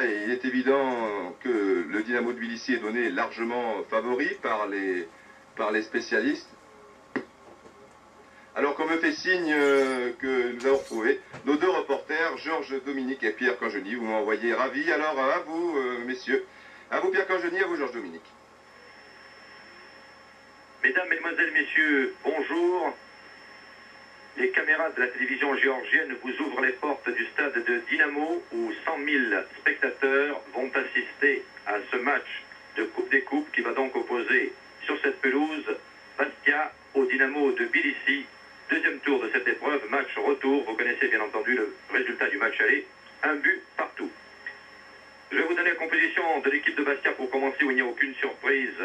Bastia et il est évident que le Dynamo de Tbilissi est donné largement favori par les spécialistes. Alors qu'on me fait signe que nous avons retrouvé nos deux reporters, Georges Dominique et Pierre Cangeny. Vous m'envoyez ravi. Alors à vous, messieurs. À vous Pierre Cangeny, à vous Georges Dominique. Mesdames, Mesdemoiselles, Messieurs, bonjour. Les caméras de la télévision géorgienne vous ouvrent les portes du stade de Dynamo où 100 000 spectateurs vont assister à ce match de Coupe des Coupes qui va donc opposer sur cette pelouse Bastia au Dynamo de Tbilissi. Deuxième tour de cette épreuve, match retour. Vous connaissez bien entendu le résultat du match aller, un but partout. Je vais vous donner la composition de l'équipe de Bastia pour commencer où il n'y a aucune surprise,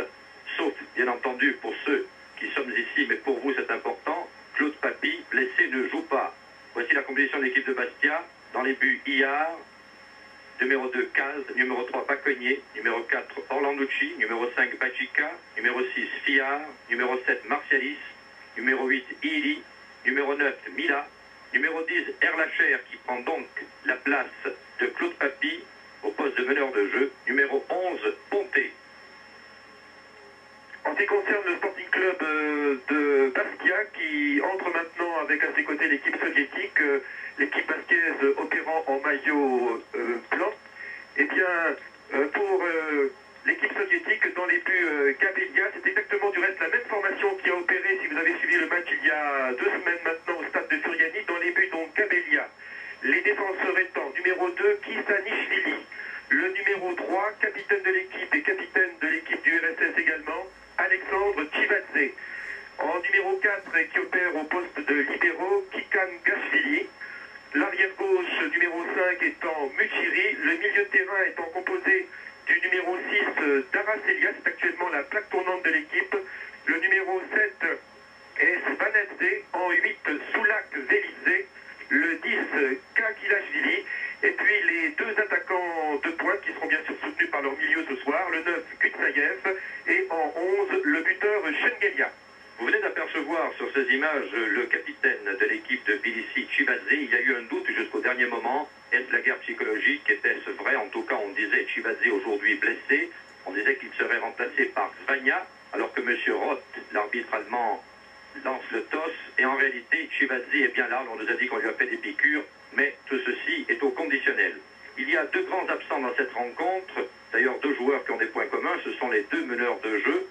sauf bien entendu pour ceux qui sommes ici, mais pour vous c'est important. Claude Papy, blessé, ne joue pas. Voici la composition de l'équipe de Bastia. Dans les buts, Iar, numéro 2, Caz, numéro 3, Bacognier, numéro 4, Orlanducci, numéro 5, Bacica, numéro 6, Fiar, numéro 7, Martialis, numéro 8, Ili, numéro 9, Mila, numéro 10, Erlacher, qui prend donc la place de Claude Papy au poste de meneur de jeu, numéro 11, Ponté. En ce qui concerne le Sporting Club de Bastia, qui entre maintenant avec à ses côtés l'équipe soviétique, l'équipe basquaise opérant en maillot blanc, eh bien, pour l'équipe soviétique, dans les buts Gabelia, c'est exactement du reste la même formation qui a opéré, si vous avez suivi le match il y a 2 semaines maintenant au stade de Furiani, dans les buts donc Gabelia. Les défenseurs étant numéro 2, Kisanishvili, le numéro 3, capitaine de l'équipe et capitaine de l'équipe du RSS également, Alexandre Tchivadze. En numéro 4, qui opère au poste de libéraux, Kikan Gashvili. L'arrière gauche, numéro 5, étant Muchiri. Le milieu de terrain étant composé du numéro 6, Daracelia, c'est actuellement la plaque tournante de l'équipe. Le numéro 7 est Svanadze. En 8, Soulak Velidze. Le 10, Kakilashvili. Et puis les deux attaquants de pointe qui seront bien sûr soutenus par leur milieu ce soir, le 9, Kutsayev, et en 11, le buteur Shengelia. Vous venez d'apercevoir sur ces images le capitaine de l'équipe de Tbilissi, Tchivadze. Il y a eu un doute jusqu'au dernier moment. Est-ce la guerre psychologique? Était-ce vrai? En tout cas, on disait Tchivadze aujourd'hui blessé. On disait qu'il serait remplacé par Zvania, alors que M. Roth, l'arbitre allemand, lance le toss. Et en réalité, Tchivadze est bien là. On nous a dit qu'on lui a fait des piqûres. Mais tout ceci est au conditionnel. Il y a 2 grands absents dans cette rencontre, d'ailleurs 2 joueurs qui ont des points communs, ce sont les 2 meneurs de jeu,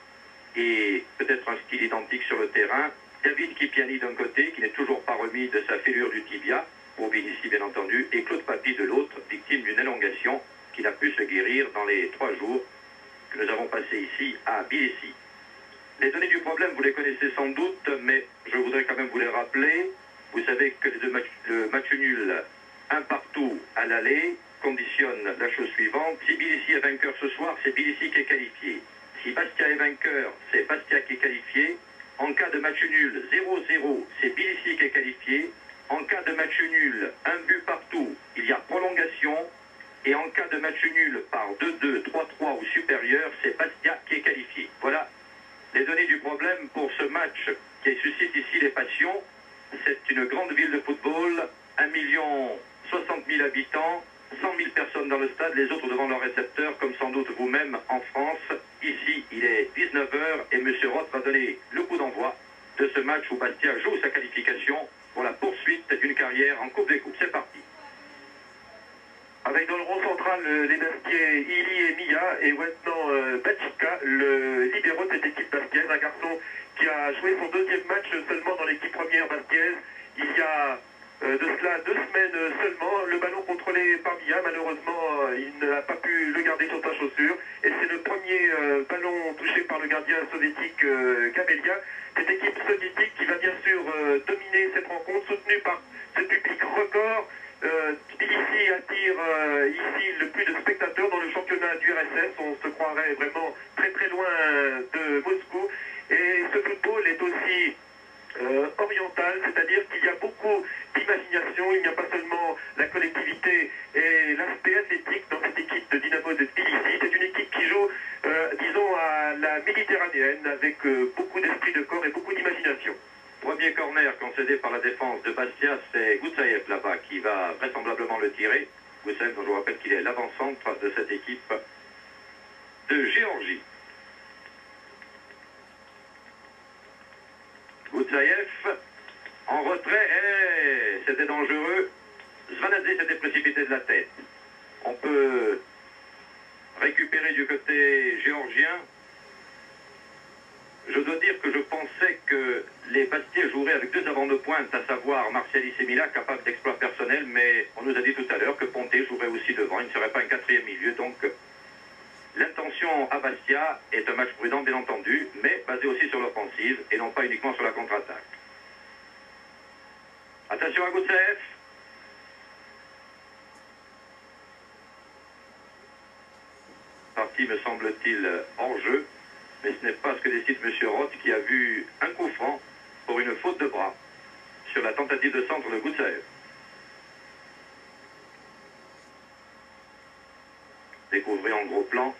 et peut-être un style identique sur le terrain. David Kipiani d'un côté, qui n'est toujours pas remis de sa fêlure du tibia, pour Tbilissi bien entendu, et Claude Papy de l'autre, victime d'une élongation qu'il a pu se guérir dans les 3 jours que nous avons passés ici à Tbilissi. Les données du problème, vous les connaissez sans doute, mais je voudrais quand même vous les rappeler. Vous savez que le match nul, un partout à l'aller, conditionne la chose suivante. Si Tbilissi est vainqueur ce soir, c'est Tbilissi qui est qualifié. Si Bastia est vainqueur, c'est Bastia qui est qualifié. En cas de match nul 0-0, c'est Tbilissi qui est qualifié. En cas de match nul, un but partout, il y a prolongation. Et en cas de match nul par 2-2, 3-3 ou supérieur, c'est Bastia qui est qualifié. Voilà les données du problème pour ce match qui suscite ici les passions. C'est une grande ville de football, 1 060 000 habitants, 100 000 personnes dans le stade, les autres devant leur récepteur, comme sans doute vous-même en France. Ici, il est 19 h et M. Roth va donner le coup d'envoi de ce match où Bastia joue sa qualification pour la poursuite d'une carrière en Coupe des Coupes. C'est parti. Avec dans le rond central les Bastiais Ili et Mia, et maintenant Bacica, le libéraux de cette équipe bastiaise, un garçon qui a joué son 2e match seulement dans l'équipe première bastiaise. Il y a de cela 2 semaines seulement, le ballon contrôlé par Mia, malheureusement il n'a pas pu le garder sur sa chaussure, et c'est le premier ballon touché par le gardien soviétique Gabelia. Cette équipe soviétique qui va bien sûr dominer cette rencontre, soutenue par ce public record. Tbilissi attire ici le plus de spectateurs dans le championnat du RSS. On se croirait vraiment très très loin de Moscou. Et ce football est aussi oriental, c'est-à-dire qu'il y a beaucoup d'imagination. Il n'y a pas seulement la collectivité et l'aspect athlétique dans cette équipe de Dynamo de Tbilissi. C'est une équipe qui joue, disons, à la méditerranéenne avec beaucoup d'esprit de corps et beaucoup d'imagination. Premier corner concédé par la défense de Bastia, c'est Goutsaïev là-bas qui va vraisemblablement le tirer. Goutsaïev, dont je vous rappelle qu'il est l'avant-centre de cette équipe de Géorgie. Goutsaïev en retrait, et c'était dangereux. Svanadze s'était précipité de la tête. On peut récupérer du côté géorgien. Je dois dire que je pensais que les Bastiais joueraient avec deux avants de pointe, à savoir Martialis et Mila, capables d'exploits personnels, mais on nous a dit tout à l'heure que Ponté jouerait aussi devant, il ne serait pas un quatrième milieu, donc l'intention à Bastia est un match prudent, bien entendu, mais basé aussi sur l'offensive et non pas uniquement sur la contre-attaque. Attention à Goutsaïev. Partie, me semble-t-il, hors jeu. Mais ce n'est pas ce que décide M. Roth, qui a vu un coup franc pour une faute de bras sur la tentative de centre de Goutsaïev. Découvrez en gros plan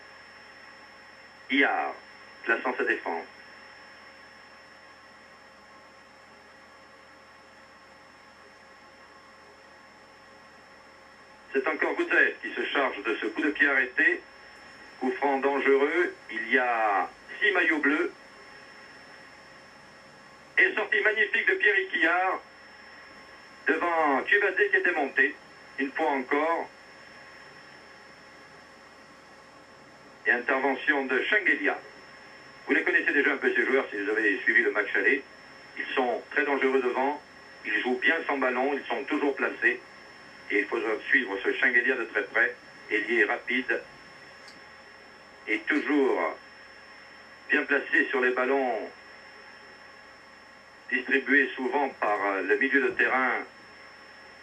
Iar, plaçant sa défense. C'est encore Goutsaïev qui se charge de ce coup de pied arrêté. Coup franc dangereux. Il y a 6 maillots bleus. Et sortie magnifique de Pierre Iquillard devant Chivadze qui était monté. Une fois encore. Et intervention de Shengelia. Vous les connaissez déjà un peu ces joueurs si vous avez suivi le match aller. Ils sont très dangereux devant. Ils jouent bien sans ballon. Ils sont toujours placés. Et il faut suivre ce Shengelia de très près. Ailier rapide. Et toujours bien placé sur les ballons distribués souvent par le milieu de terrain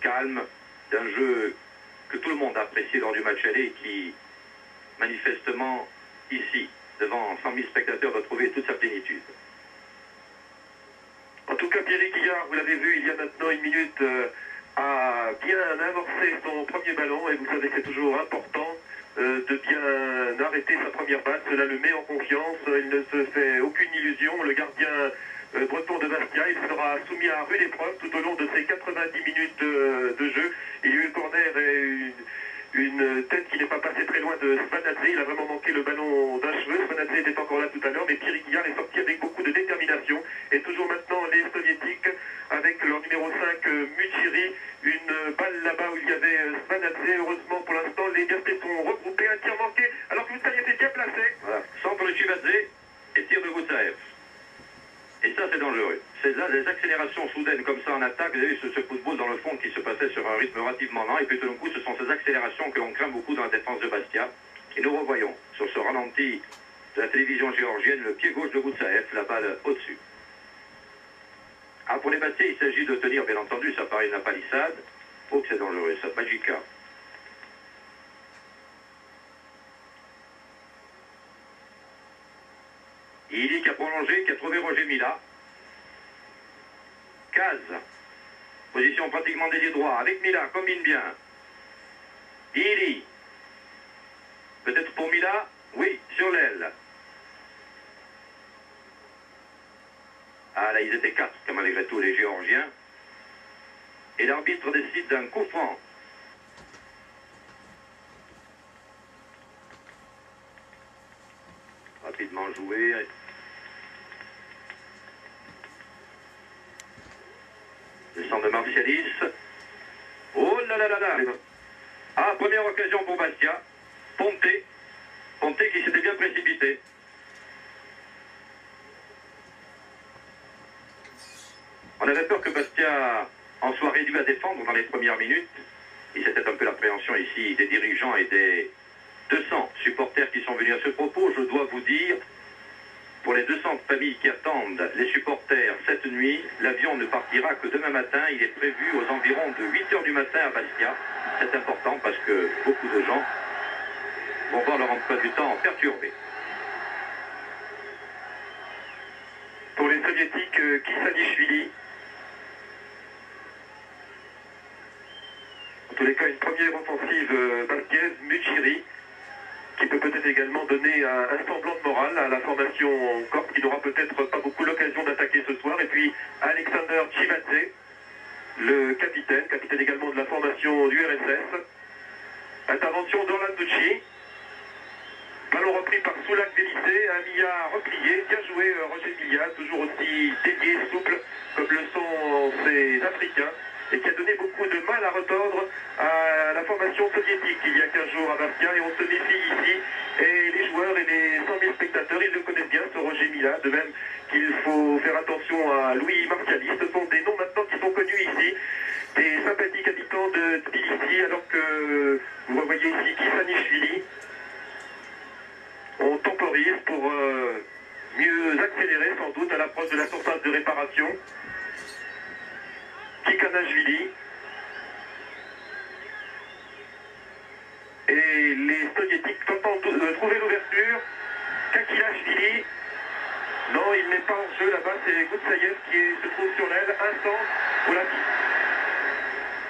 calme d'un jeu que tout le monde a apprécié lors du match aller et qui manifestement ici devant 100 000 spectateurs doit trouver toute sa plénitude. En tout cas, Pierre Iquillard, vous l'avez vu il y a maintenant une minute, a bien amorcé son premier ballon et vous savez que c'est toujours important de bien arrêter sa première balle. Cela le met en confiance, il ne se fait aucune illusion. Le gardien breton de Bastia, il sera soumis à rude épreuve tout au long de ces 90 minutes de jeu. Il y a eu le corner et une tête qui n'est pas passée très loin de Svanadze. Il a vraiment manqué le ballon d'un cheveu. Svanadze était encore là tout à l'heure, mais Pierre Iquillard est sorti avec beaucoup de détermination. Et toujours maintenant les Soviétiques avec leur numéro 5 Muchiri. Une balle là-bas où il y avait Svanadze. Heureusement pour l'instant les Gaspés sont regroupés. Un tir manqué alors que Goutsaïev était bien placé. Voilà. Centre de Chivadze et tir de Goutsaïev. Et ça c'est dangereux. C'est là des accélérations soudaines comme ça en attaque. Vous avez vu ce football dans le fond qui se passait sur un rythme relativement lent. Et puis tout d'un coup ce sont ces accélérations que l'on craint beaucoup dans la défense de Bastia. Et nous revoyons sur ce ralenti de la télévision géorgienne le pied gauche de Goutsaïev, la balle au-dessus. Ah, pour les Bastiais, il s'agit de tenir, bien entendu, ça paraît la palissade. Oh, que c'est dangereux, ça, Magica. Ili qui a prolongé, qui a trouvé Roger Mila. Caz. Position pratiquement d'ailier droit. Avec Mila, combine bien. Ili. Peut-être pour Mila. Oui, sur l'aile. Ah là, ils étaient 4, comme malgré tout, les Géorgiens. Et l'arbitre décide d'un coup franc. Rapidement joué. Le centre de Martialis. Oh là là là là. Ah, première occasion pour Bastia. Ponté. Ponté qui s'était bien précipité. On avait peur que Bastia en soit réduit à défendre dans les premières minutes. Et c'était un peu l'appréhension ici des dirigeants et des 200 supporters qui sont venus à ce propos. Je dois vous dire, pour les 200 familles qui attendent les supporters cette nuit, l'avion ne partira que demain matin. Il est prévu aux environs de 8 h du matin à Bastia. C'est important parce que beaucoup de gens vont voir leur emploi du temps perturbé. Pour les Soviétiques, Kisanishvili. En tous les cas, une première offensive baskiaise, Muchiri, qui peut peut-être également donner un semblant de morale à la formation corse, qui n'aura peut-être pas beaucoup l'occasion d'attaquer ce soir. Et puis Alexander Chivadze, le capitaine également de la formation du RSS. Intervention d'Orlanducci. Ballon repris par Soulac-Vélissé, un Milla replié, bien joué Roger Milla, toujours aussi dédié, souple comme le sont ces Africains, et qui a donné beaucoup de mal à retordre à la formation soviétique il y a 15 jours à Bastia, et on se méfie ici, et les joueurs et les 100 000 spectateurs, ils le connaissent bien, ce Roger Milla, de même qu'il faut faire attention à Louis Martiali. Ce sont des noms maintenant qui sont connus ici, des sympathiques habitants de Tbilissi, alors que vous revoyez ici Kisanishvili. On temporise pour mieux accélérer sans doute à l'approche de la surface de réparation. Kikanashvili. Et les soviétiques tentent de trouver l'ouverture. Kakilashvili. Non, il n'est pas en jeu là-bas, c'est Goutsaïev qui se trouve sur l'aile. Un centre pour la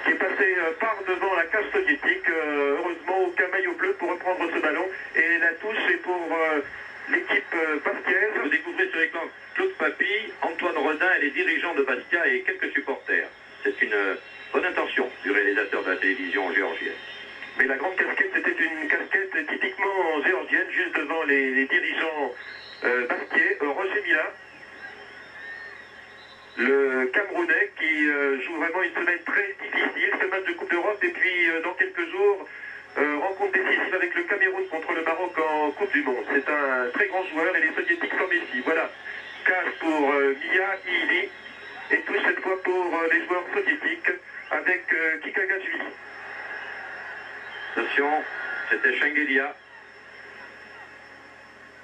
qui est passé par devant la cage soviétique. Heureusement, aucun maillot bleu pour reprendre ce ballon. Et la touche est pour l'équipe baskiaise. Vous découvrez sur l'écran Claude Papy, Antoine Redin et les dirigeants de Bastia et quelques supporters. C'est une bonne intention du réalisateur de la télévision géorgienne. Mais la grande casquette, c'était une casquette typiquement géorgienne, juste devant les dirigeants baskiais. Roger Milla, le Camerounais qui joue vraiment une semaine très difficile, ce match de Coupe d'Europe, et puis dans quelques jours, rencontre décisive avec le Cameroun contre le Maroc en Coupe du Monde. C'est un très grand joueur et les soviétiques s'en méfient. Voilà, casse pour Milla Iili, et touche cette fois pour les joueurs soviétiques avec Kikagashvili. Attention, c'était Shengelia.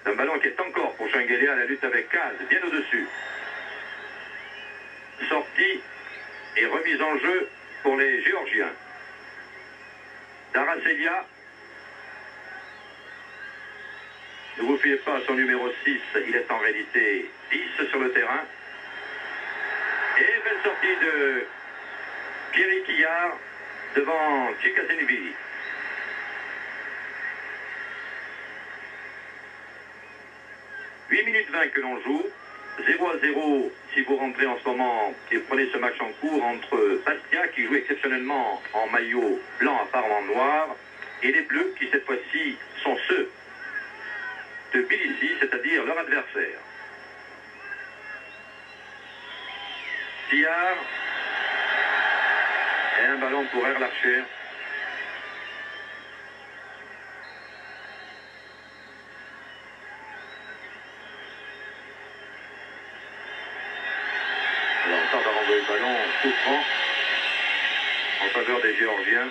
Un ballon qui est encore pour Shengelia à la lutte avec Kaz, bien au-dessus. Sortie et remise en jeu pour les Géorgiens. Daraselia. Ne vous fiez pas à son numéro 6, il est en réalité 10 sur le terrain. Et belle sortie de Pierre Quillard devant Chikazenvili. Minutes 20 que l'on joue, 0-0 si vous rentrez en ce moment et prenez ce match en cours entre Bastia qui joue exceptionnellement en maillot blanc à part en noir et les Bleus qui cette fois-ci sont ceux de Tbilissi, c'est-à-dire leur adversaire. Tillard et un ballon pour Erlacher. Le ballon coup franc en faveur des Géorgiens.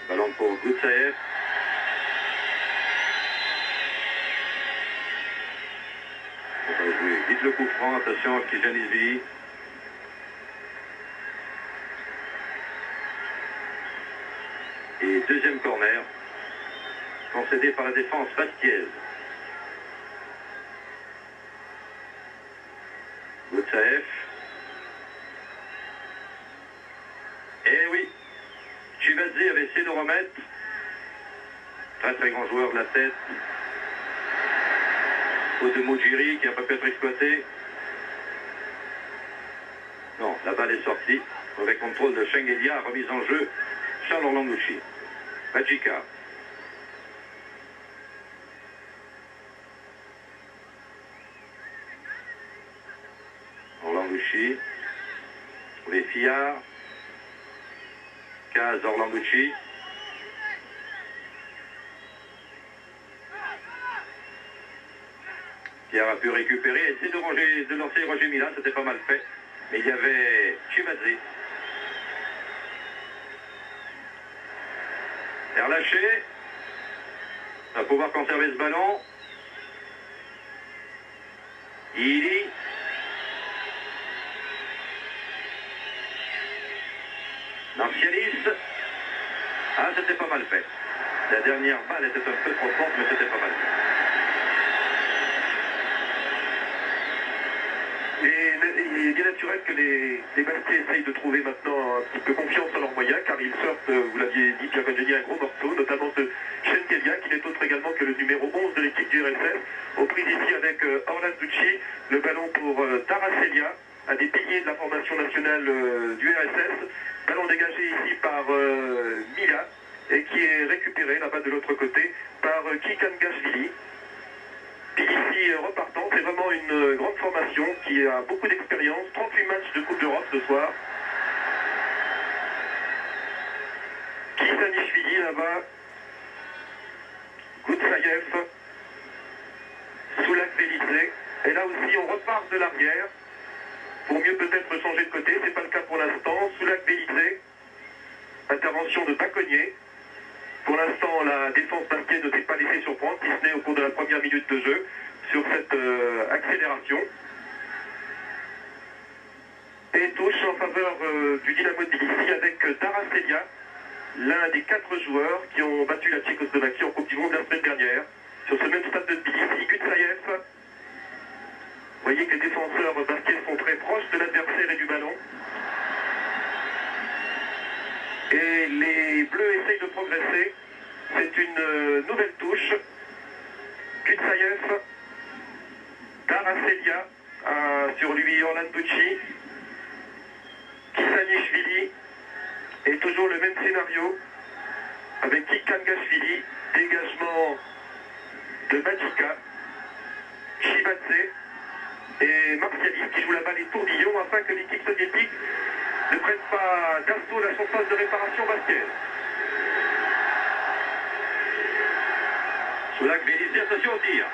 Ballon pour Goutsaïev. On va jouer vite le coup franc, attention à Kijanishvili. Et deuxième corner, concédé par la défense baskiaise. Goutsaïev. Et oui, Chivadze avait essayé de remettre. Très très grand joueur de la tête. De Mujiri qui n'a pas pu être exploité. Non, la balle est sortie. Mauvais contrôle de Shengelia, remise en jeu. Charles Orlanducci. Badjika. Orlanducci. Les Fillard. Kaz Orlanducci. Pierre a pu récupérer, essayer de lancer Roger Milla, c'était pas mal fait. Mais il y avait Chivadze. Erlacher va pouvoir conserver ce ballon. Iili. Martialis. Ah, c'était pas mal fait. La dernière balle était un peu trop forte, mais c'était pas mal fait. Et il est bien naturel que les Bastiais essayent de trouver maintenant un petit peu confiance en leurs moyens, car ils sortent, vous l'aviez dit, Pierre Congénier, un gros morceau, notamment ce Schengelia, qui n'est autre également que le numéro 11 de l'équipe du RSS, aux prises ici avec Orlando Ducci, le ballon pour Taraselia, un des piliers de la formation nationale du RSS, ballon dégagé ici par Mila, et qui est récupéré là-bas de l'autre côté par Kikangashvili. Ici repartant, c'est vraiment une grande formation qui a beaucoup d'expérience, 38 matchs de Coupe d'Europe ce soir. Kisanishvili là-bas, Goutsaïev, Soulak Bélizé, et là aussi on repart de l'arrière, pour mieux peut-être changer de côté, c'est pas le cas pour l'instant. Soulak Bélizé, intervention de Baconnier. Pour l'instant, la défense basquette ne s'est pas laissée surprendre, si ce n'est au cours de la première minute de jeu, sur cette accélération. Et touche en faveur du Dynamo de Tbilissi avec Taraselia, l'un des 4 joueurs qui ont battu la Tchécoslovaquie en Coupe du Monde la semaine dernière. Sur ce même stade de Tbilissi, Gutsaïev. Vous voyez que les défenseurs basquets sont très proches de l'adversaire et du ballon. Et les Bleus essayent de progresser. C'est une nouvelle touche. Gutsaïev, Taraselia, sur lui Orlando Ducci, Kisanishvili, et toujours le même scénario avec Kikangashvili, dégagement de Magica, Chibadze et Martialis qui joue la balle et tourbillon afin que l'équipe soviétique ne prenne pas d'assaut la surface de réparation basket. Soulak Bélizé, attention au tir.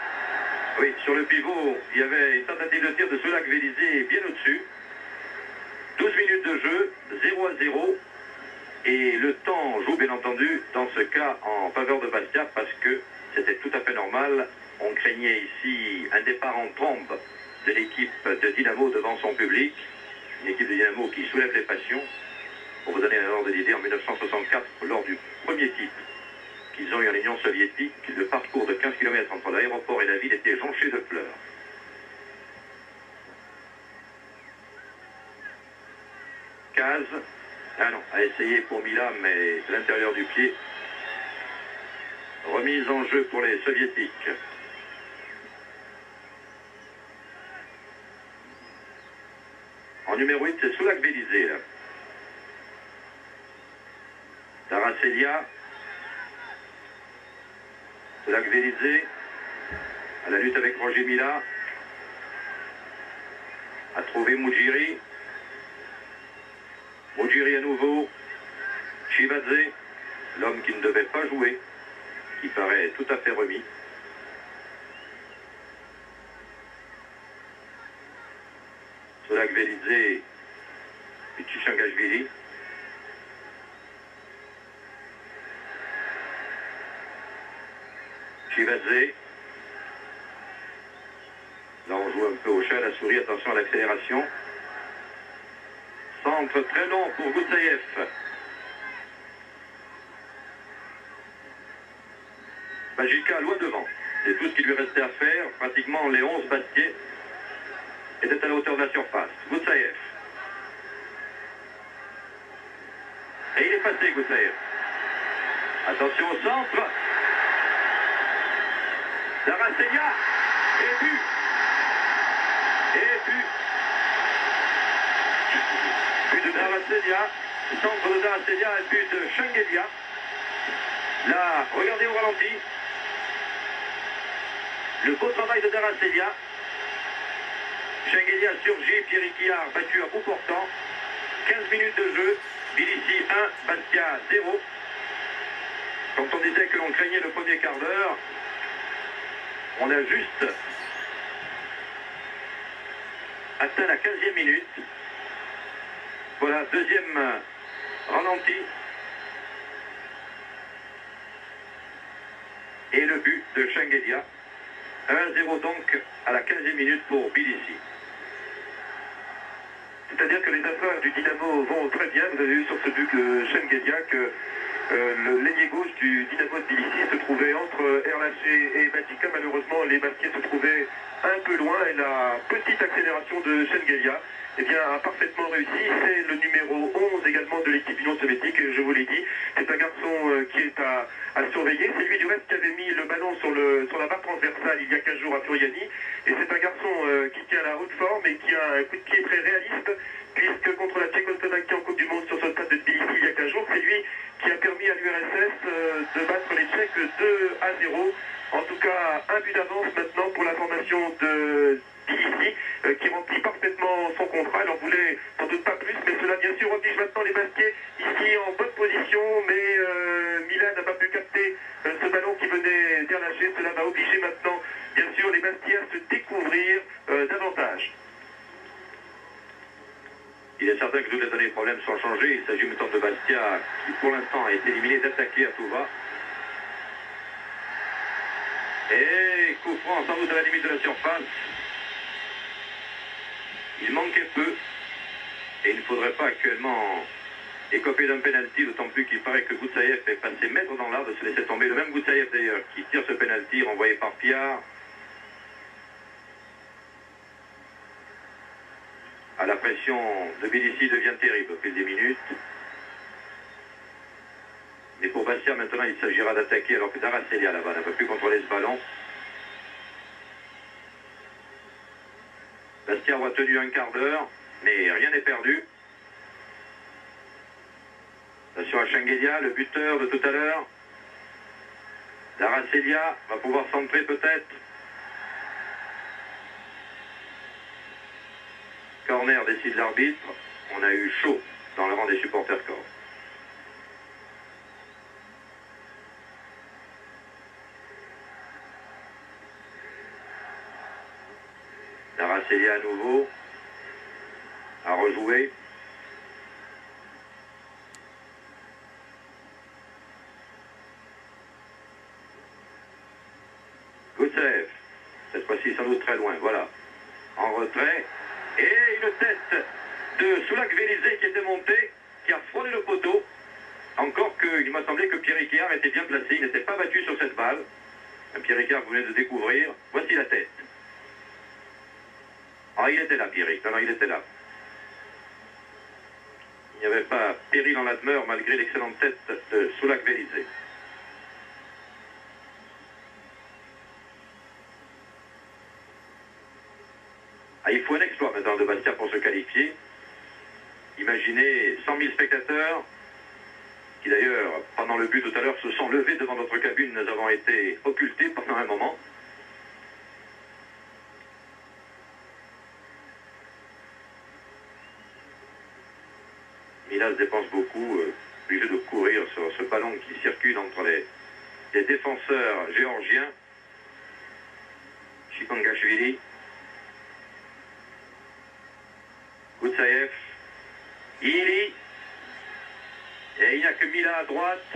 Oui, sur le pivot, il y avait une tentative de tir de Soulak Bélizé bien au-dessus. 12 minutes de jeu, 0-0. Et le temps joue bien entendu dans ce cas en faveur de Bastia parce que c'était tout à fait normal. On craignait ici un départ en trombe de l'équipe de Dynamo devant son public. Une équipe de Dynamo qui soulève les passions. Pour vous donner un ordre d'idée, en 1964, lors du premier titre qu'ils ont eu en Union soviétique, le parcours de 15 km entre l'aéroport et la ville était jonché de fleurs. Kaz, ah non, a essayé pour Mila, mais de l'intérieur du pied. Remise en jeu pour les soviétiques. En numéro 8, c'est Soulak Bélizé. Taraselia. Soulak Bélizé. À la lutte avec Roger Mila. A trouvé Moudjiri. Moudjiri à nouveau. Chibadze. L'homme qui ne devait pas jouer. Qui paraît tout à fait remis. Soulak Bélizé et Kikangashvili. Chibadze. Là on joue un peu au chat à la souris, attention à l'accélération. Centre très long pour Goutsaïev. Magica loin devant. C'est tout ce qui lui restait à faire. Pratiquement les 11 bastiers étaient à la hauteur de la surface. Goutsaïev. Et il est passé, Goutsaïev. Attention au centre. Taraselia. Et but. Et but. But de Taraselia. Centre de Taraselia et but de Schengelia. Là, regardez au ralenti. Le beau travail de Taraselia. Schengelia surgit, Pierre Quillard battu à bout portant. 15 minutes de jeu. Tbilissi 1, Bastia 0. Quand on disait que l'on craignait le premier quart d'heure, on a juste atteint la 15e minute. Voilà, deuxième ralenti. Et le but de Schengelia. 1-0 donc à la 15e minute pour Tbilissi. C'est-à-dire que les affaires du Dynamo vont très bien. Vous avez vu sur ce but de Schengelia que l'ailier gauche du Dynamo de Tbilissi se trouvait entre Erlaché et Magica. Malheureusement, les Bastiais se trouvaient un peu loin et la petite accélération de Shengelia eh bien, a parfaitement réussi. C'est le numéro 11 également de l'équipe Union soviétique, je vous l'ai dit. C'est un garçon qui est à surveiller. C'est lui du reste qui avait mis le ballon sur la barre transversale il y a 15 jours à Furiani. Et c'est un garçon qui tient la haute forme et qui a un coup de pied très réaliste, puisque contre la Tchécoslovaquie en Coupe du Monde sur ce stade de Tbilissi il y a 15 jours, c'est lui qui a permis à l'URSS de battre les Tchèques 2-0. En tout cas, un but d'avance maintenant pour la formation de Tbilissi, qui remplit parfaitement son contrat. Elle en voulait sans doute pas plus, mais cela bien sûr oblige maintenant les Basquets ici en bonne position, mais Milan n'a pas pu capter ce ballon qui venait d'être lâché. Cela va obliger maintenant bien sûr les Basquets à se découvrir davantage. Il est certain que toutes les données problèmes sont changés. Il s'agit maintenant de Bastia qui pour l'instant a été éliminé d'attaquer à tout va. Et coup franc sans doute à la limite de la surface. Il manquait peu. Et il ne faudrait pas actuellement écoper d'un pénalty, d'autant plus qu'il paraît que Goutsaïev est passé maître dans l'art de se laisser tomber. Le même Goutsaïev d'ailleurs qui tire ce pénalty renvoyé par Piard. À la pression de Tbilissi devient terrible au fil des minutes. Mais pour Bastia, maintenant, il s'agira d'attaquer alors que Daracelia, là-bas, n'a pas pu contrôler ce ballon. Bastia aura tenu un quart d'heure, mais rien n'est perdu. Attention à Shengelia, le buteur de tout à l'heure. Daracelia va pouvoir centrer peut-être. Corner décide l'arbitre. On a eu chaud dans le rang des supporters corps. Daracelia à nouveau. À rejouer. Goutsaïev. Cette fois-ci sans doute très loin. Voilà. En retrait. Et une tête de Soulak-Vélizé qui était montée, qui a frôlé le poteau. Encore qu'il m'a semblé que Pierre Ricard était bien placé, il n'était pas battu sur cette balle. Pierre Ricard venait de découvrir. Voici la tête. Ah, il était là, Pierre Ricard. Non, il était là. Il n'y avait pas péril en la demeure malgré l'excellente tête de Soulak-Vélizé. Ah, il faut un exploit maintenant de Bastia pour se qualifier. Imaginez 100 000 spectateurs, qui d'ailleurs, pendant le but tout à l'heure, se sont levés devant notre cabine. Nous avons été occultés pendant un moment. Milas dépense beaucoup, obligé de courir sur ce ballon qui circule entre les défenseurs géorgiens. Chikangashvili. Goutsaïev, Ili, et il n'y a que Mila à droite.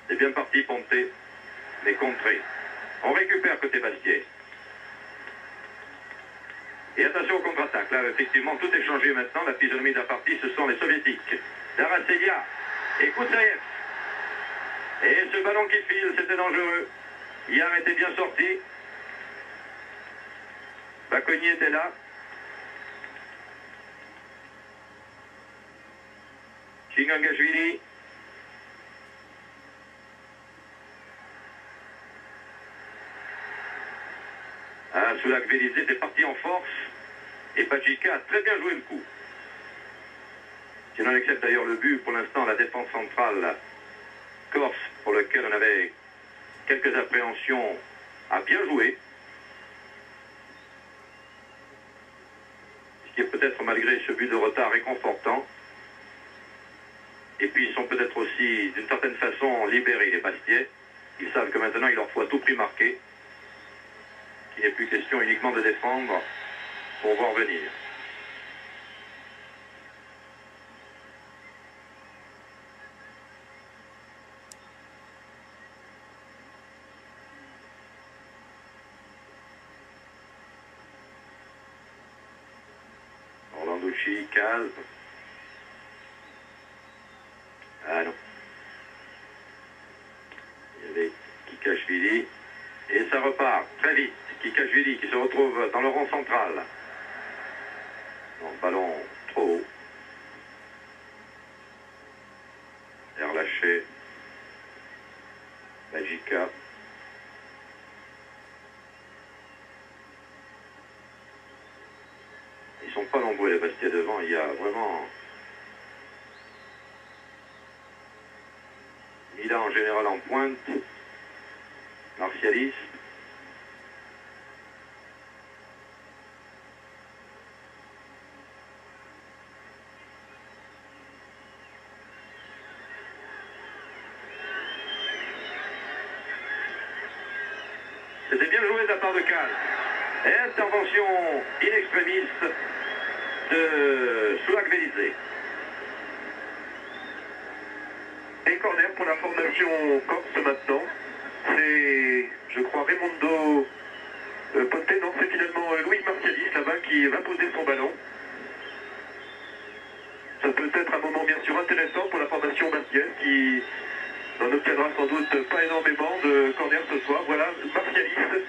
C'est bien parti, Ponté, mais contré. On récupère côté Bastier. Et attention au contre-attaque. Là, effectivement, tout est changé maintenant. La physionomie de la partie, ce sont les soviétiques. Daracelia et Goutsaïev. Et ce ballon qui file, c'était dangereux. Yar était bien sorti. Bakoni était là. Chingangashvili. Ah, Soulak-Vélizé était parti en force. Et Pachika a très bien joué le coup. Si l'on accepte d'ailleurs le but, pour l'instant, la défense centrale corse, pour lequel on avait quelques appréhensions, a bien joué. Ce qui est peut-être, malgré ce but de retard, réconfortant. Et puis, ils sont peut-être aussi, d'une certaine façon, libérés, les Bastiais. Ils savent que maintenant, il leur faut à tout prix marquer. Qu'il n'est plus question uniquement de défendre pour voir venir. Orlandouchi, calme. Ah non. Il y Kikashvili. Et ça repart très vite. Kikashvili qui se retrouve dans le rond central. Bon, ballon trop haut. Et relâché. Magica. Ils sont pas nombreux les Bastia devant. Il y a vraiment Milan en général en pointe. Martialis. C'était bien joué de la part de Cal. Et intervention in extremis de Soulak-Vélisée. Et corner pour la formation corse maintenant. C'est, je crois, Raimondo Ponte. Non, c'est finalement Louis Martialis là-bas qui va poser son ballon. Ça peut être un moment bien sûr intéressant pour la formation bastiaise qui n'en obtiendra sans doute pas énormément de corner ce soir. Voilà, Martialis.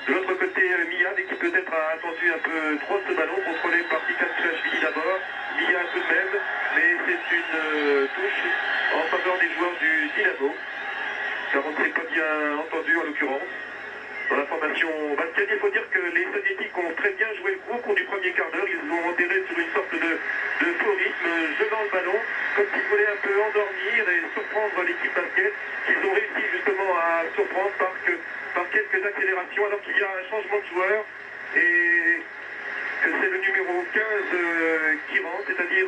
De l'autre côté, Mia, qui peut-être a attendu un peu trop ce ballon, contrôlé par Kikashvili d'abord. Mia tout de même, mais c'est une touche en faveur des joueurs du Dynamo. Car on ne s'est pas bien entendu en l'occurrence. Dans la formation basket, il faut dire que les Soviétiques ont très bien joué le coup au cours du premier quart d'heure. Ils ont enterré sur une sorte de faux rythme, jetant le ballon, comme s'ils voulaient un peu endormir et surprendre l'équipe basket, qu'ils ont réussi justement à surprendre par quelques accélérations, alors qu'il y a un changement de joueur et que c'est le numéro 15 qui rentre, c'est-à-dire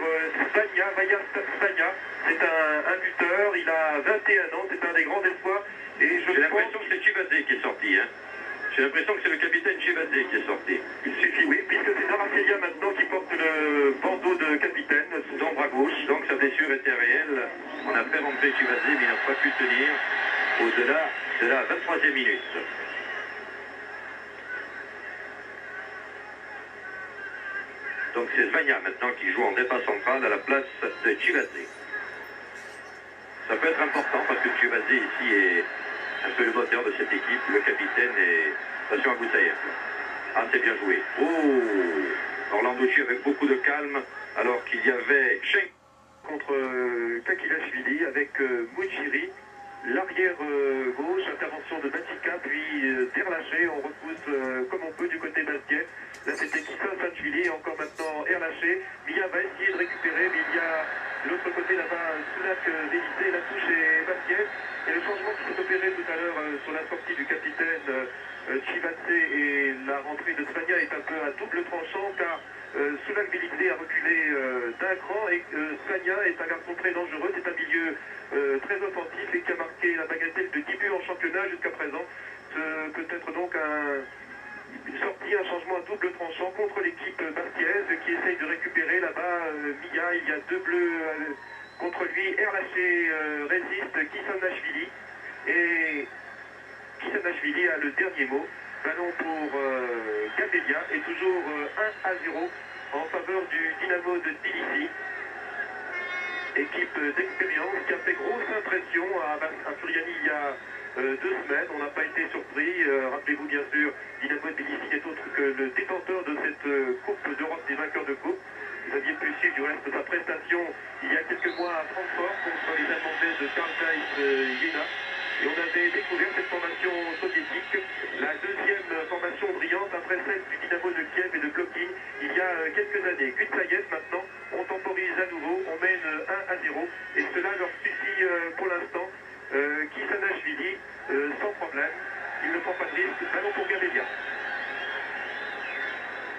Spagna, Vaya Spagna. C'est un buteur, il a 21 ans, c'est un des grands espoirs. Et j'ai l'impression que c'est Chibadze qui est sorti. Hein. J'ai l'impression que c'est le capitaine Chibadze qui est sorti. Il suffit, oui, puisque c'est Naracelia maintenant qui porte le bandeau de capitaine, d'ombre à gauche. Donc sa blessure était réelle. On a fait rentrer Chibadze, mais il n'a pas pu tenir au-delà de la 23e minute. Donc c'est Zvania maintenant qui joue en départ central à la place de Chibadze. Ça peut être important parce que Chibadze ici est un peu le moteur de cette équipe, le capitaine et attention à Boussaïev. Ah, c'est bien joué. Oh, Orlandochi avec beaucoup de calme alors qu'il y avait Schenk contre Kakilashvili avec Mujiri. L'arrière gauche, intervention de Batika, puis Terlaché, on repousse comme on peut du côté basket. Là c'était Kissa Sanchvili, encore maintenant Erlaché. Mia va essayer de récupérer, mais il y a de l'autre côté là-bas Soulak-Vélisée, la touche est basket. Et le changement qui s'est opéré tout à l'heure sur la sortie du capitaine Chibadze et la rentrée de Spagna est un peu à double tranchant car Soulak-Vélisée a reculé d'un cran et Spagna est un garçon très dangereux, c'est un milieu très offensif et qui a marqué la bagatelle de 10 buts en championnat jusqu'à présent. Peut-être donc une sortie, un changement à double tranchant contre l'équipe bastiaise qui essaye de récupérer là-bas Mia. Il y a deux bleus contre lui. Erlaché résiste, Kissanashvili. Et Kissanashvili a le dernier mot. Ballon pour Gabelia et toujours 1-0 en faveur du Dynamo de Tbilissi. Équipe d'expérience qui a fait grosse impression à Furiani il y a 2 semaines. On n'a pas été surpris. Rappelez-vous bien sûr, Dynamo de Tbilissi n'est autre que le détenteur de cette Coupe d'Europe des vainqueurs de Coupe. Vous aviez pu suivre du reste sa prestation il y a quelques mois à Francfort contre les Irlandais de Karl Zeiss Jena. Et on avait découvert cette formation soviétique, la deuxième formation brillante après celle du Dynamo de Kiev et de Blokin il y a quelques années. Kutsayev maintenant, on temporise à nouveau, on mène 1-0 et cela leur suffit pour l'instant. Kissanashvili, sans problème, il ne prend pas de risque, ballon pour Gabelia.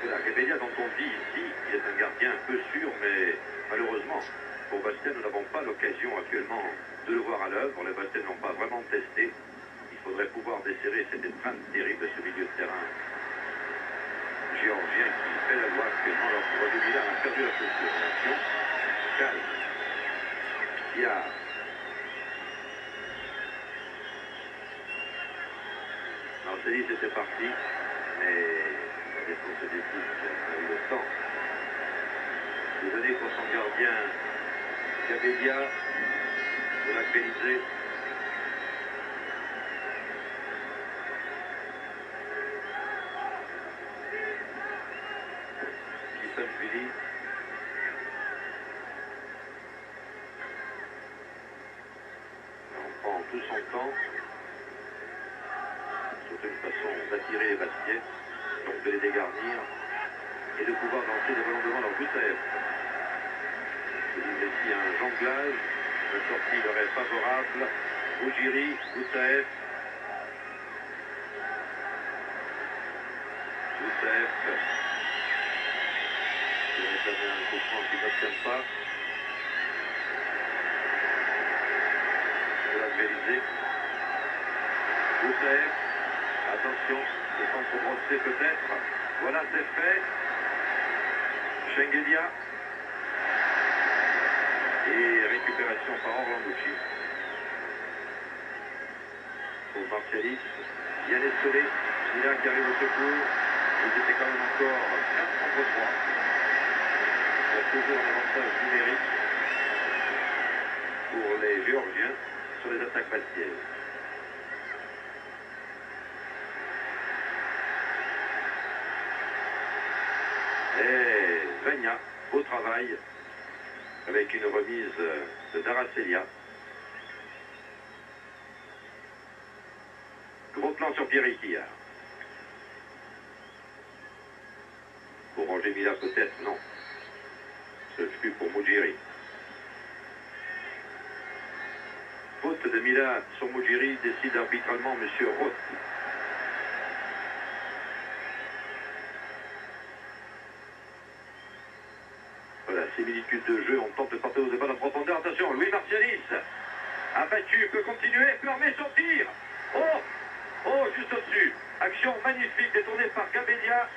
Voilà, Gabelia dont on dit ici, il est un gardien un peu sûr, mais malheureusement, pour Bastia, nous n'avons pas l'occasion actuellement de le voir à l'œuvre. Les Bastia n'ont pas vraiment testé. Il faudrait pouvoir desserrer cette étreinte terrible de ce milieu de terrain géorgien qui fait la loi actuellement alors que Rodou Milan a perdu la posture. Attention, calme. Il y a Marcelis était parti, mais la défense des Pouces a eu le temps de donner pour son gardien Gabelia, Soulak-Vélisée. son temps. C'est une façon d'attirer les Bastiais, donc de les dégarnir et de pouvoir lancer des ballons devant leur but à F. Ici un jonglage, la sortie leur est favorable. Bougiri, Boussaef. Boussaef. Il va réclamer un coup franc qui n'obtient pas. On l'a réalisé. Boussaef. Attention, le centre brossé peut-être. Voilà, c'est fait. Schengelia. Et récupération par Orlanducci. Pour Martialis. Yann Essolé. Mila qui arrive au secours. Ils étaient quand même encore 4 contre 3. Il y a toujours un avantage numérique pour les Géorgiens sur les attaques bastiaises. Et Vania, au travail, avec une remise de Daracelia. Gros plan sur Pierre Quillard. Pour Roger Mila peut-être, non. Ce fut pour Mujiri. Faute de Mila sur Mujiri, décide arbitralement M. Roth. Voilà, similitude de jeu, on tente de porter aux épaules en profondeur. Attention, Louis Martialis, abattu, peut continuer, peut remettre son tir. Oh, oh, juste au-dessus. Action magnifique détournée par Gabelia.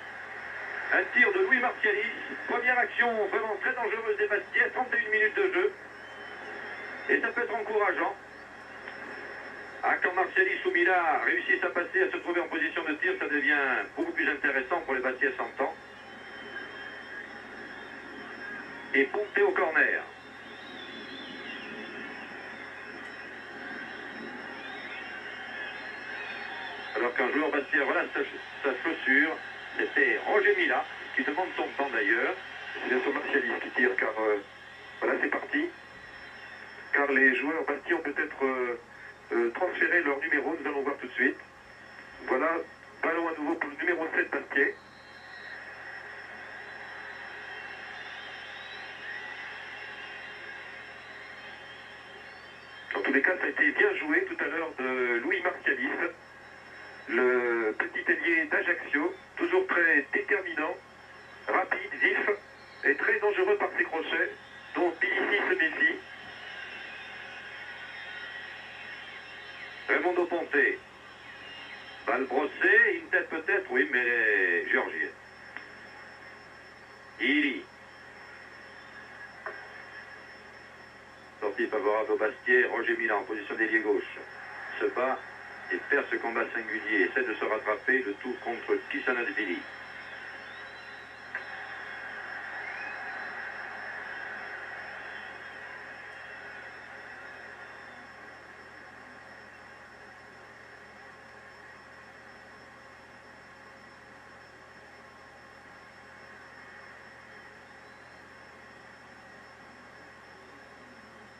Un tir de Louis Martialis. Première action vraiment très dangereuse des Bastiais, 31 minutes de jeu. Et ça peut être encourageant. Ah, quand Martialis ou Mila réussissent à passer, à se trouver en position de tir, ça devient beaucoup plus intéressant pour les Bastiais sans temps. Et Ponté au corner. Alors qu'un joueur bastien relâche sa chaussure, c'était Roger Mila, qui demande son temps d'ailleurs. C'est bientôt Martialis qui tire, car voilà, c'est parti. Car les joueurs bastiais ont peut-être transféré leur numéro, nous allons voir tout de suite. Voilà, ballon à nouveau pour le numéro 7 Bastiais. En tous les cas, ça a été bien joué tout à l'heure de Louis Martialis, le petit ailier d'Ajaccio, toujours très déterminant, rapide, vif et très dangereux par ses crochets, dont Bilici se méfie. Raimondo Ponté. Balle brossée, une tête peut-être, oui, mais les Géorgiens. Ili. Sortie favorable au Bastiais, Roger Mila en position d'ailier gauche. Se bat et perd ce combat singulier, essaie de se rattraper, le tout contre Kissanashvili.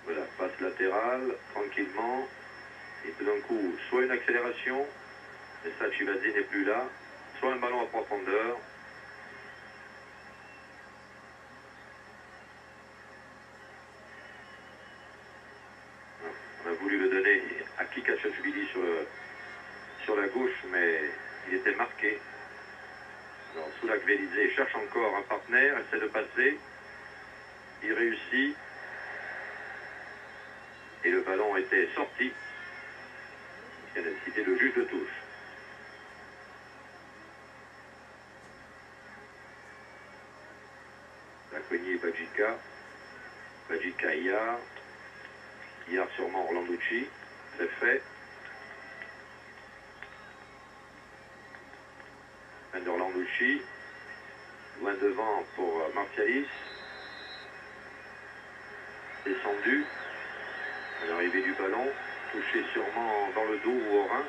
Voilà, passe latérale, tranquillement. Et tout d'un coup, soit une accélération, mais ça, Chivadze n'est plus là, soit un ballon à profondeur. On a voulu le donner à Kikachashvili sur la gauche, mais il était marqué. Alors, Soulak Vélisé cherche encore un partenaire, essaie de passer. Il réussit. Et le ballon était sorti. Il a cité le juge de touche. Lacogny et Badjika. Badjika, Iyar. Iyar sûrement Orlanducci. C'est fait. Fin d'Orlanducci. Loin devant pour Martialis. Descendu. À l'arrivée du ballon. Touché sûrement dans le dos ou au rein.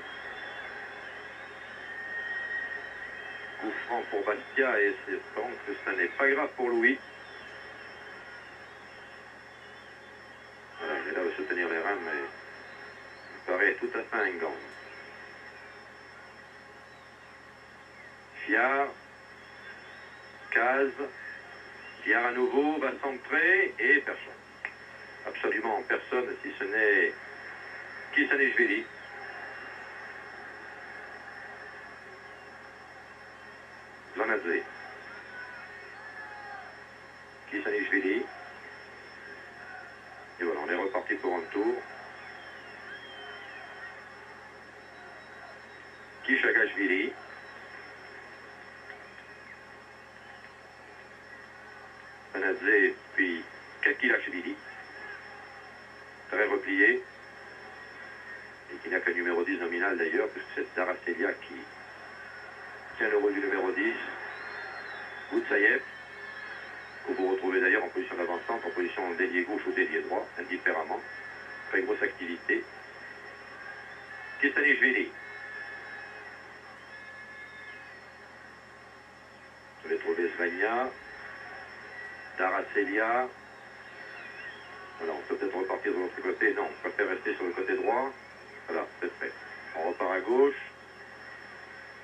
Coup franc pour Bastia et c'est donc que ça n'est pas grave pour Louis. Voilà, il est là de se tenir les reins, mais il paraît tout Fiard. Caz. Fiard à nouveau, va centrer et personne. Absolument personne si ce n'est Kisanishvili. Zvanadze. Kisanishvili. Et voilà, on est reparti pour un tour. Kishagashvili. Zvanadze, puis Kakilashvili. Très replié. Et qui n'a qu'un numéro 10 nominal d'ailleurs, puisque c'est Daracelia qui tient le rôle du numéro 10. Boutsaïev, que vous retrouvez d'ailleurs en position d'avancante, en position d'ailier gauche ou d'ailier droit, indifféremment. Très grosse activité. Kisanishvili. Vous allez trouver Svania. Daracelia. Voilà, on peut peut-être repartir de l'autre côté. Non, on préfère rester sur le côté droit. Voilà, c'est fait. On repart à gauche.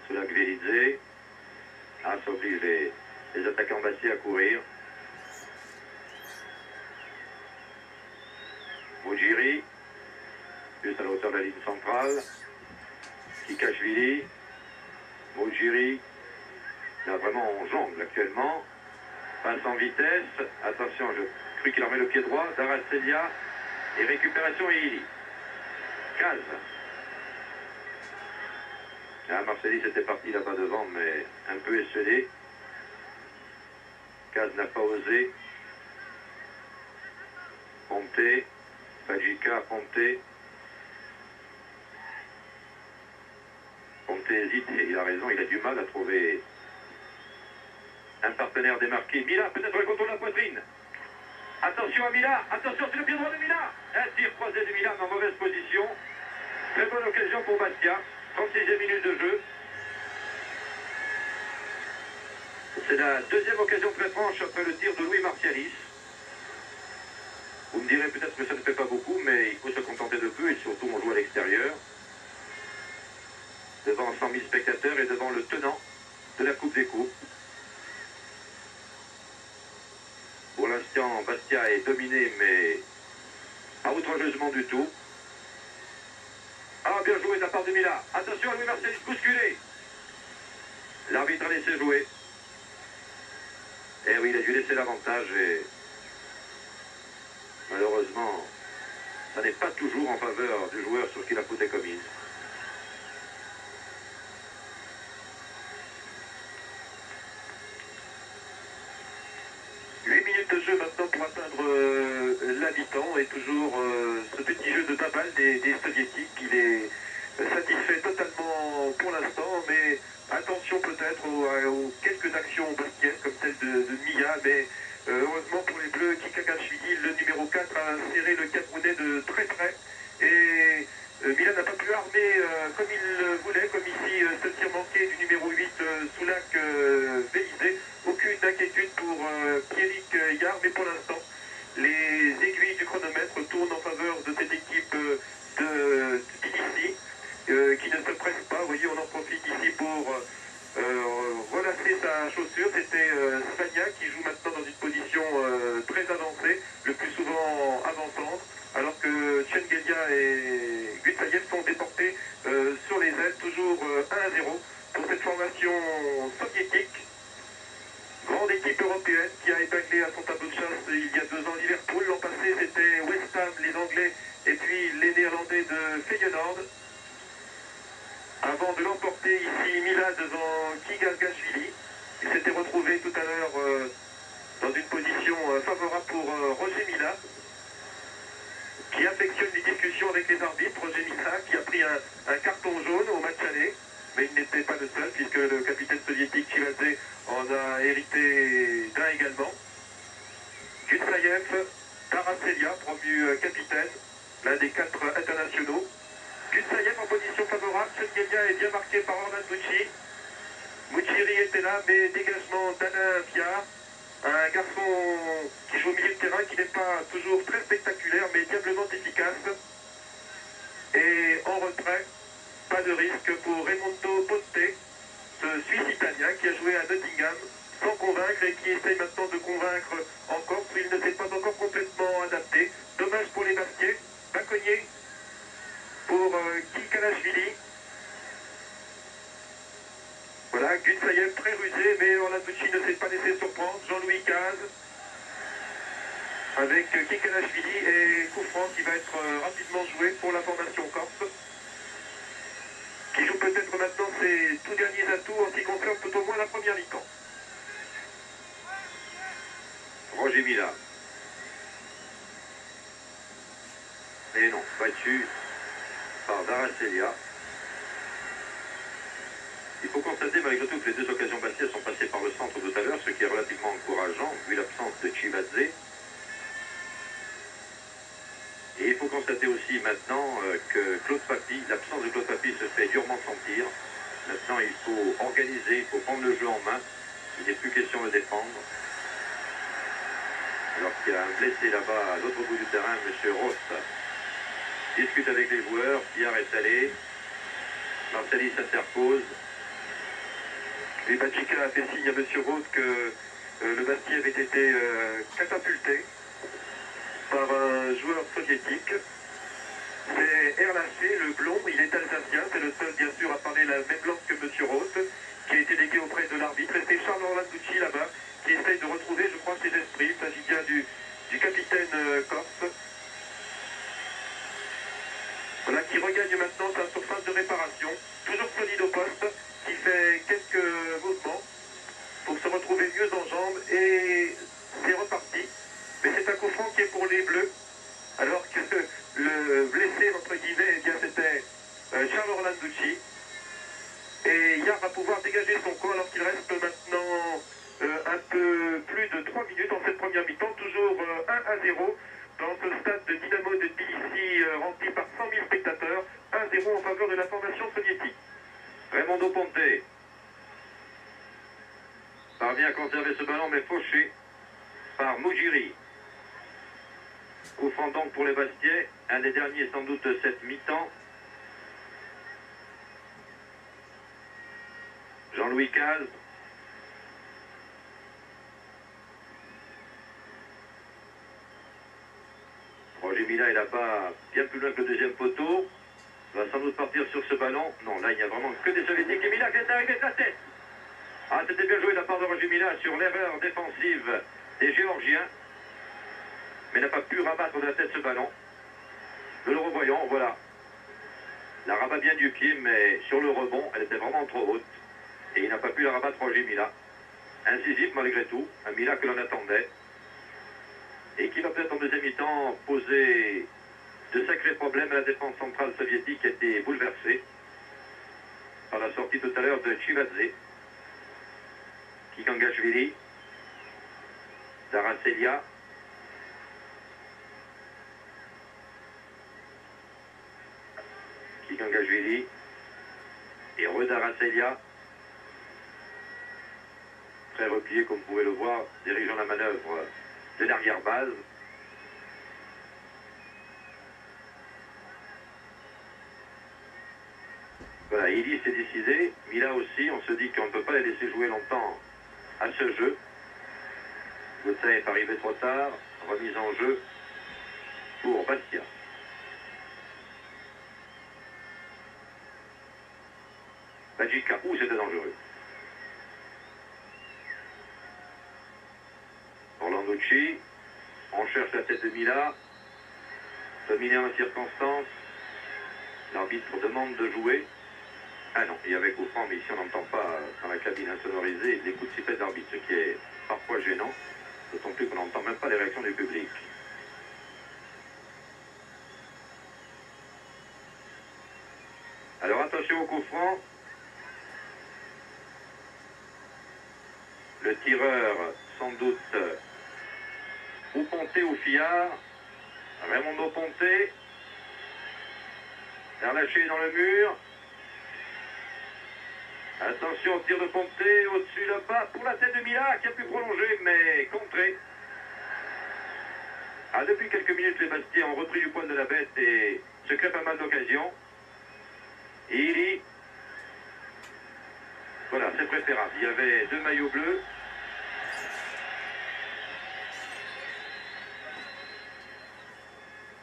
Cela Gvelidze. Ah, ça oblige les attaquants bassiers à courir. Mojiri. Juste à la hauteur de la ligne centrale. Kikashvili. Mojiri. Là, vraiment, on jongle actuellement. Passe en vitesse. Attention, je cru qu'il en met le pied droit. Daracelia. Et récupération et Ili. Caz. Ah, Marcelis était parti là-bas devant, mais un peu esselé. Caz n'a pas osé. Ponte. Fajika, Ponte. Ponte hésite, et il a raison, il a du mal à trouver un partenaire démarqué. Mila, peut-être le contour de la poitrine. Attention à Mila, attention, c'est le pied droit de Mila. Un tir croisé de Mila, mais en mauvaise position. Très bonne occasion pour Bastia. 36e minute de jeu. C'est la deuxième occasion très franche après le tir de Louis Martialis. Vous me direz peut-être que ça ne fait pas beaucoup, mais il faut se contenter de peu et surtout on joue à l'extérieur. Devant 100 000 spectateurs et devant le tenant de la Coupe des Coupes. Pour l'instant, Bastia est dominé, mais pas outrageusement du tout. Ah, bien joué de la part de Mila. Attention à Louis Martialis bousculé. L'arbitre a laissé jouer. Eh oui, il a dû laisser l'avantage et malheureusement, ça n'est pas toujours en faveur du joueur sur qui la faute est commise. De jeu maintenant pour atteindre la mi-temps et toujours ce petit jeu de baballe des soviétiques. Il est satisfait totalement pour l'instant, mais attention peut-être aux quelques actions baskiennes comme celle de Mia, mais heureusement pour les Bleus, Kikagashvili, le numéro 4, a serré le Camerounais de très près et Milan n'a pas pu armer comme il le voulait, comme ici ce tir manqué du numéro 8 Soulak Vélisé. Aucune inquiétude pour Pierrick Yard, mais pour l'instant, les aiguilles du chronomètre tournent en faveur de cette équipe de Tbilissi, qui ne se presse pas. Vous voyez, on en profite ici pour relasser sa chaussure. C'était Svania qui joue maintenant dans une position très avancée, le plus souvent avant-centre, alors que Tchengelia et Gutsayev sont déportés sur les ailes, toujours 1-0 pour cette formation soviétique. Grande équipe européenne qui a épinglé à son tableau de chasse il y a 2 ans Liverpool. L'an passé, c'était West Ham, les Anglais, et puis les Néerlandais de Feyenoord. Avant de l'emporter ici, Mila devant Kikagashvili. Il s'était retrouvé tout à l'heure dans une position favorable pour Roger Mila, qui affectionne les discussions avec les arbitres. Roger Mila qui a pris un carton jaune au match aller. Mais il n'était pas le seul, puisque le capitaine soviétique Chivadze en a hérité d'un également. Gutsayev, Daracelia, promu capitaine, l'un des 4 internationaux. Gutsayev en position favorable, Tchengelia est bien marqué par Orlan Mucci. Mouchiri était là, mais dégagement d'Alain Piard, un garçon qui joue au milieu de terrain, qui n'est pas toujours très spectaculaire, mais diablement efficace. Et en retrait, pas de risque pour Raimundo Ponte, suisse-italien qui a joué à Nottingham sans convaincre et qui essaye maintenant de convaincre en Corse. Il ne s'est pas encore complètement adapté. Dommage pour les Bastiais. Baconnier pour Kikalashvili. Voilà, Gutsayev très rusé, mais Orlanducci ne s'est pas laissé surprendre. Jean-Louis Caz avec Kikalashvili et coup franc qui va être rapidement joué pour la formation corse, qui joue peut-être maintenant ses tout derniers atouts en ce qui concerne tout au moins la première mi-temps. Roger Mila. Et non, battu par Daracelia. Il faut constater malgré tout que les deux occasions bastiaises sont passées par le centre tout à l'heure, ce qui est relativement encourageant vu l'absence de Chivadze. Et il faut constater aussi maintenant que Claude Papy, l'absence de Claude Papy se fait durement sentir. Maintenant il faut organiser, il faut prendre le jeu en main. Il n'est plus question de défendre. Alors qu'il y a un blessé là-bas à l'autre bout du terrain, M. Ross discute avec les joueurs, Pierre est allé, Marcelli s'interpose. Et Bachika a fait signe à M. Roth que le Bastia avait été catapulté par un joueur soviétique. C'est Erlaché, le blond, il est alsacien, c'est le seul bien sûr à parler la même langue que M. Roth, qui a été légué auprès de l'arbitre. Et c'est Charles Orlanducci là-bas qui essaye de retrouver, je crois, ses esprits. Il s'agit bien du capitaine corse. Voilà, qui regagne maintenant sa surface de réparation, toujours solide au poste, qui fait quelques mouvements pour se retrouver mieux en jambes, et c'est reparti. Mais c'est un coup franc qui est pour les Bleus, alors que le blessé, entre guillemets, eh bien c'était Charles Orlanducci. Et Yard va pouvoir dégager son camp alors qu'il reste maintenant un peu plus de 3 minutes en cette première mi-temps, toujours 1-0 dans ce stade de Dynamo de Tbilissi rempli par 100 000 spectateurs, 1-0 en faveur de la formation soviétique. Raimondo Ponte parvient à conserver ce ballon, mais fauché par Mujiri. Coup franc donc pour les Bastiais, un des derniers sans doute de cette mi-temps. Jean-Louis Caz. Roger Mila est là-bas bien plus loin que le deuxième poteau. Il va sans doute partir sur ce ballon. Non, là il n'y a vraiment que des Soviétiques. Et Mila qui est arrivé de la tête. Ah, c'était bien joué de la part de Roger Mila sur l'erreur défensive des Géorgiens. Mais n'a pas pu rabattre de la tête ce ballon. Nous le revoyons, voilà. La rabat bien du pied, mais sur le rebond, elle était vraiment trop haute. Et il n'a pas pu la rabattre Roger Mila. Incisif malgré tout, un Mila que l'on attendait. Et qui va peut-être en deuxième mi-temps poser de sacrés problèmes à la défense centrale soviétique qui a été bouleversée par la sortie tout à l'heure de Chivadze, Kikangashvili, Daracelia, Kikangashvili et Redaracelia, très replié comme vous pouvez le voir, dirigeant la manœuvre de l'arrière-base. Voilà, Ili s'est décidé, Mila aussi, on se dit qu'on ne peut pas les laisser jouer longtemps à ce jeu. Gotsa est arrivé trop tard, remise en jeu pour Bastia. Bajika, c'était dangereux. Orlanducci, on cherche la tête de Mila, dominé en circonstance, l'arbitre demande de jouer. Ah non, il y avait coup franc, mais ici on n'entend pas dans la cabine insonorisée les coups de sifflet d'arbitre, ce qui est parfois gênant, d'autant plus qu'on n'entend même pas les réactions du public. Alors attention au coup franc. Le tireur, sans doute, ou Ponte ou Fillard. Raimondo Ponte. Relâché dans le mur. Attention au tir de Ponte, au-dessus là-bas, pour la tête de Mila qui a pu prolonger, mais contré. Ah, depuis quelques minutes, les Bastiais ont repris du poil de la bête et se créent pas mal d'occasions. Ili. Voilà, c'est préférable. Il y avait 2 maillots bleus.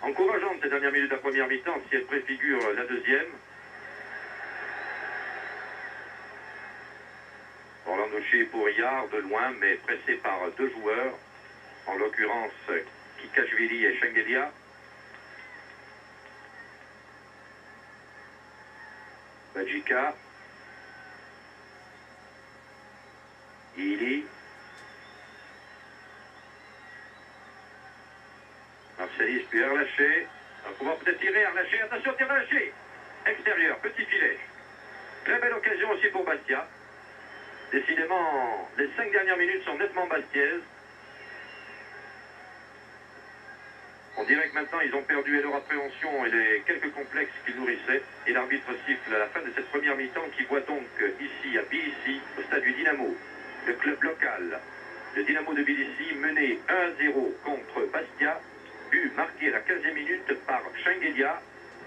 Encourageante ces dernières minutes de la première mi-temps si elle préfigure la deuxième. Orlando Chi pour Yard de loin, mais pressé par 2 joueurs, en l'occurrence Kikashvili et Shengelia. Bajika. Ili. Marcelis puis relâché. On va pouvoir peut-être tirer, relâché. Attention, tir relâché. Extérieur, petit filet. Très belle occasion aussi pour Bastia. Décidément, les 5 dernières minutes sont nettement bastiaises. On dirait que maintenant ils ont perdu leur appréhension et les quelques complexes qu'ils nourrissaient. Et l'arbitre siffle à la fin de cette première mi-temps qui voit donc ici à Tbilissi, au stade du Dynamo, le club local. Le Dynamo de Tbilissi mené 1-0 contre Bastia. But marqué à la 15e minute par Shengelia.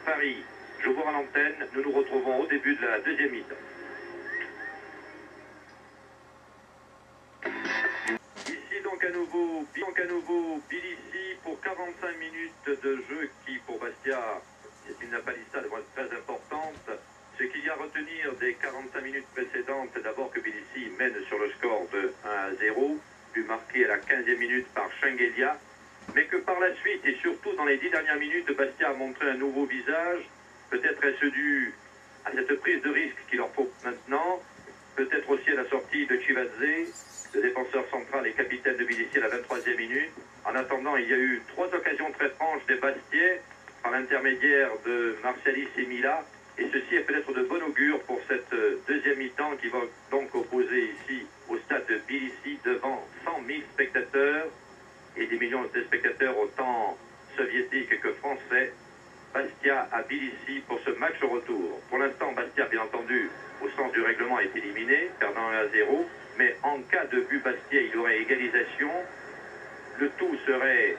Paris, je vous vois à l'antenne. Nous nous retrouvons au début de la deuxième mi-temps. Ici donc à nouveau Tbilissi pour 45 minutes de jeu qui pour Bastia est une palissade très importante. Ce qu'il y a à retenir des 45 minutes précédentes, d'abord que Tbilissi mène sur le score de 1-0, but marqué à la 15e minute par Shengelia, mais que par la suite et surtout dans les 10 dernières minutes, Bastia a montré un nouveau visage. Peut-être est-ce dû à cette prise de risque qu'il leur faut maintenant, peut-être aussi à la sortie de Chivadze, le défenseur central et capitaine de Tbilissi à la 23e minute. En attendant, il y a eu 3 occasions très franches des Bastiais par l'intermédiaire de Marcialis et Mila. Et ceci est peut-être de bon augure pour cette deuxième mi-temps qui va donc opposer ici au stade de Tbilissi devant 100 000 spectateurs et des millions de spectateurs autant soviétiques que français. Bastia à Tbilissi pour ce match retour. Pour l'instant, Bastia, bien entendu, au sens du règlement, est éliminé, perdant 1-0. Mais en cas de but Bastia, il y aurait égalisation. Le tout serait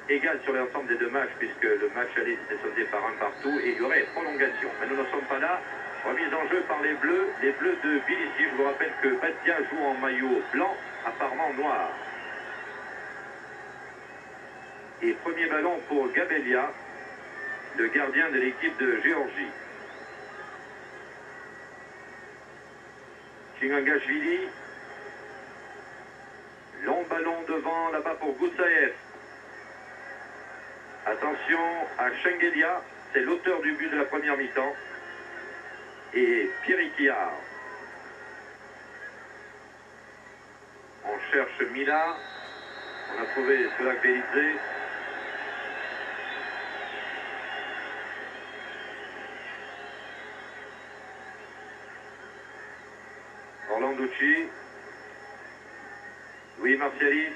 égal sur l'ensemble des 2 matchs, puisque le match allait s'était soldé par 1 partout, et il y aurait prolongation. Mais nous n'en sommes pas là. Remise en jeu par les Bleus de Tbilissi. Je vous rappelle que Bastia joue en maillot blanc, apparemment noir. Et premier ballon pour Gabelia, le gardien de l'équipe de Géorgie. Chingangashvili. Long ballon devant, là-bas pour Goutsaev. Attention à Shengelia, c'est l'auteur du but de la première mi-temps. Et Pierre Kiar. On cherche Mila. On a trouvé Solak Belidze. Orlanducci. Louis Marcialis.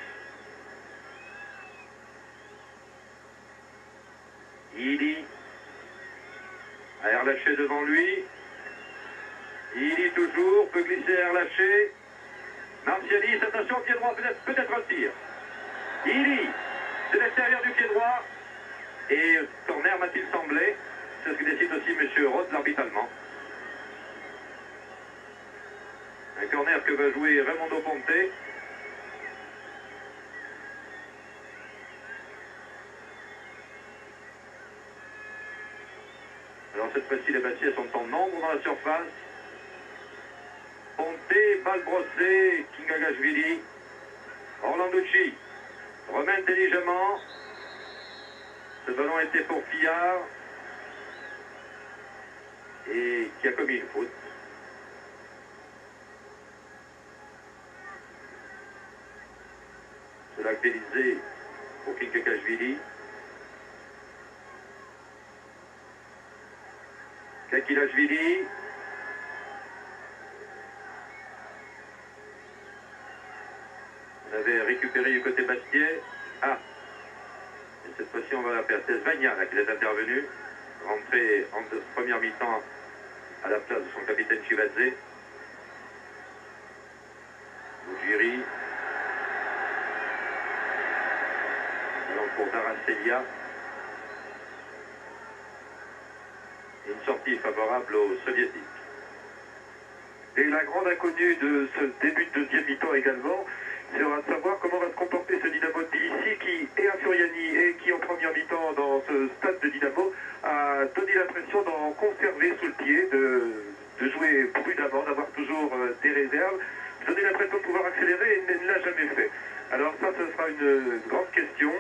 Ili. À air lâché devant lui. Ili toujours, peut glisser air lâché. Marcialis, attention, pied droit, peut-être un tir. Ili, de l'extérieur du pied droit. Et corner m'a-t-il semblé. C'est ce que décide aussi M. Roth, l'arbitre allemand. Un corner que va jouer Raimondo Ponte. Alors cette fois-ci, les Bastiais sont en nombre dans la surface. Ponte, balle brossée, Kingagashvili. Orlanducci remet intelligemment. Ce ballon était pour Fillard. Et qui a commis une faute. C'est là Belidze pour Kingagashvili. Kakilashvili. On avait récupéré du côté Bastiais. Ah. Et cette fois-ci, on va la perdre. C'est Svagna là qui est intervenu. Rentré en première mi-temps à la place de son capitaine Chivadze. Mujiri. Alors pour Daraselia. Une sortie favorable aux soviétiques. Et la grosse grande inconnue de ce début de deuxième mi-temps également, c'est de savoir comment va se comporter ce Dynamo de Tbilissi qui est à Furiani et qui en première mi-temps dans ce stade de Dynamo a donné l'impression d'en conserver sous le pied, de jouer prudemment, d'avoir toujours des réserves, de donner l'impression de pouvoir accélérer et ne l'a jamais fait. Alors ça, ce sera une grande question.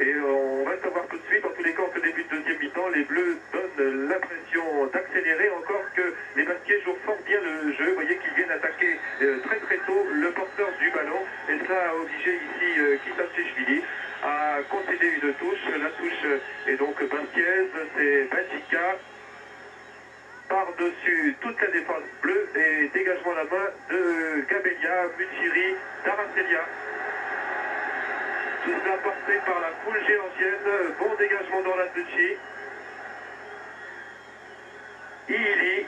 Et on va le savoir tout de suite. En tous les cas, en ce début de deuxième mi-temps, les Bleus donnent l'impression d'accélérer, encore que les Baskiers jouent fort bien le jeu. Vous voyez qu'ils viennent attaquer très très tôt le porteur du ballon. Et cela a obligé ici Kisatsishvili à concéder une touche. La touche est donc baskiaise, c'est Bajika par-dessus toute la défense bleue et dégagement à la main de Gabelia, Mutiri, Daracelia. Tout cela porté par la foule géorgienne. Bon dégagement dans la Tucci. Ili.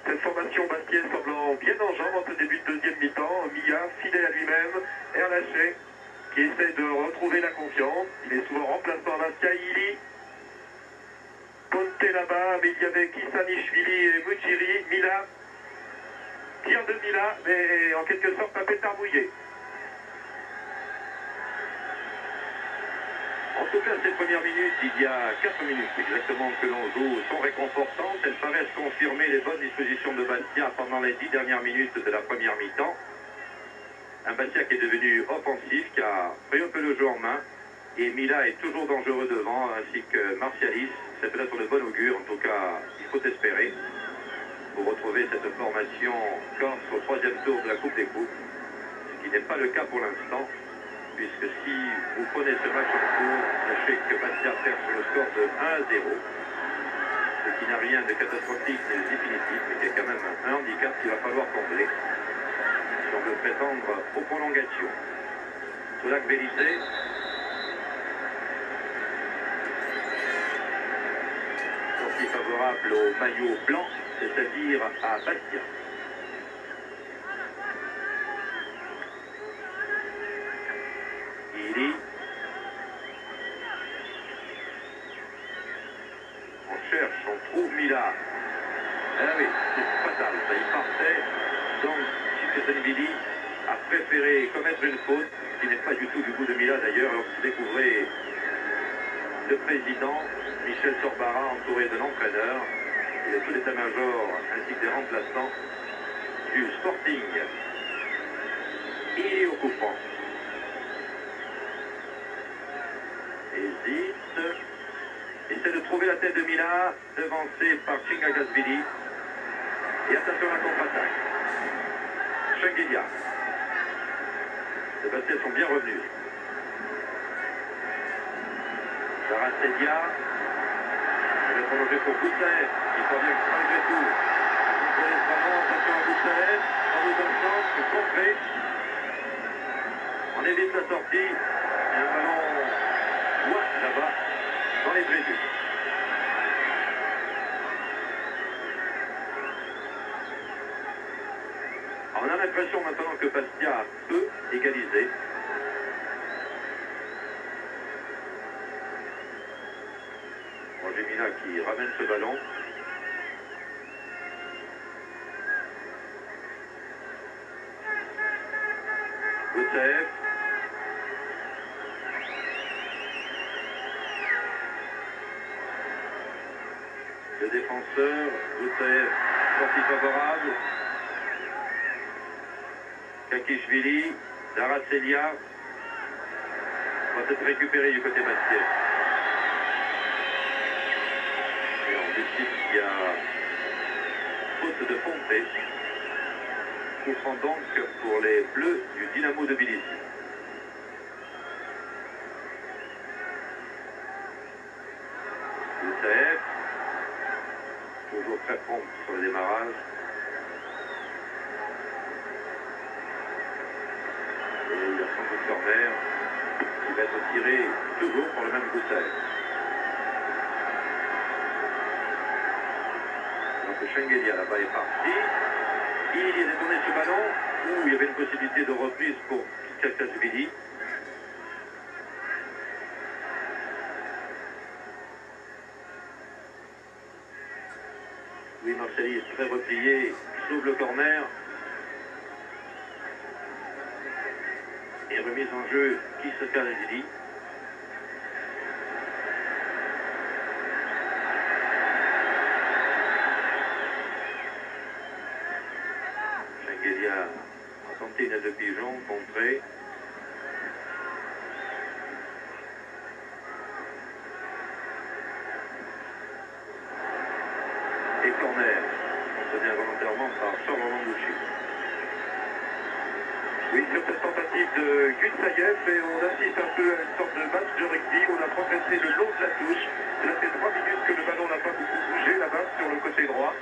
Cette formation baskienne semblant bien en jambes en ce début de deuxième mi-temps. Mia, fidèle à lui-même. Erlaché, qui essaie de retrouver la confiance. Il est souvent remplaçant à Baskia. Ili. Ponte là-bas, mais il y avait Kisanishvili et Mutiri. Mila. Tir de Mila, mais en quelque sorte un pétard mouillé. En tout cas, ces premières minutes, il y a 4 minutes exactement que l'on joue, sont réconfortantes. Elles paraissent confirmer les bonnes dispositions de Bastia pendant les 10 dernières minutes de la première mi-temps. Un Bastia qui est devenu offensif, qui a pris un peu le jeu en main. Et Mila est toujours dangereux devant, ainsi que Martialis. C'est peut-être de bon augure, en tout cas, il faut espérer. Pour retrouver cette formation corse au 3e tour de la Coupe des Coupes, ce qui n'est pas le cas pour l'instant. Puisque si vous prenez ce match en cours, sachez que Bastia perd sur le score de 1-0, ce qui n'a rien de catastrophique et de définitif, mais qui est quand même un handicap qu'il va falloir combler si on veut prétendre aux prolongations. Soulac Bélissé. Sortie favorable au maillot blanc, c'est-à-dire à Bastia. On cherche, on trouve Mila. Ah oui, c'est fatal, ça y partait. Donc, Chikesenvili a préféré commettre une faute, qui n'est pas du tout du goût de Mila d'ailleurs, lorsqu'il découvrait le président, Michel Sorbara, entouré de l'entraîneur et de tout l'état-major, ainsi que des remplaçants du Sporting. Il est au coup franc. Hésite. Essaie de trouver la tête de Mila, devancé par Chingagasvili. Et attention à la contre-attaque. Shengelia. Les Bastiais sont bien revenus. Daracelia. Il est prolongé pour Gousset, qui parvient malgré tout à contrôler ce ballon. Attention à Gousset. En nous sens, c'est complet. On évite la sortie. Et un ballon là-bas, dans les tribunes. On a l'impression maintenant que Bastia peut égaliser. Roger Mila qui ramène ce ballon. Goutsev. Le défenseur, Goutsev, sortie favorable. Kakishvili, Daracelia va être récupéré du côté basket. Et on décide qu'il y a faute de Ponté. Coup franc donc pour les Bleus du Dynamo de Tbilissi. Goutsev, toujours très prompt sur le démarrage. Et il y a sans doute corner qui va être tiré toujours par le même Goutsev. Donc Shengelia là-bas est parti. Il est détourné ce ballon où il y avait une possibilité de reprise pour Kakashvili. Louis Marcellis très replié, sauve le corner. Et remise en jeu Kissa Karadili. Shengelia a tenté une aile de pigeon, contrée. Et corner, donné involontairement par Sorloland Boucher. Oui, sur cette tentative de Gutsayev, et on assiste un peu à une sorte de match de rugby. On a progressé le long de la touche. Cela fait 3 minutes que le ballon n'a pas beaucoup bougé là-bas sur le côté droit.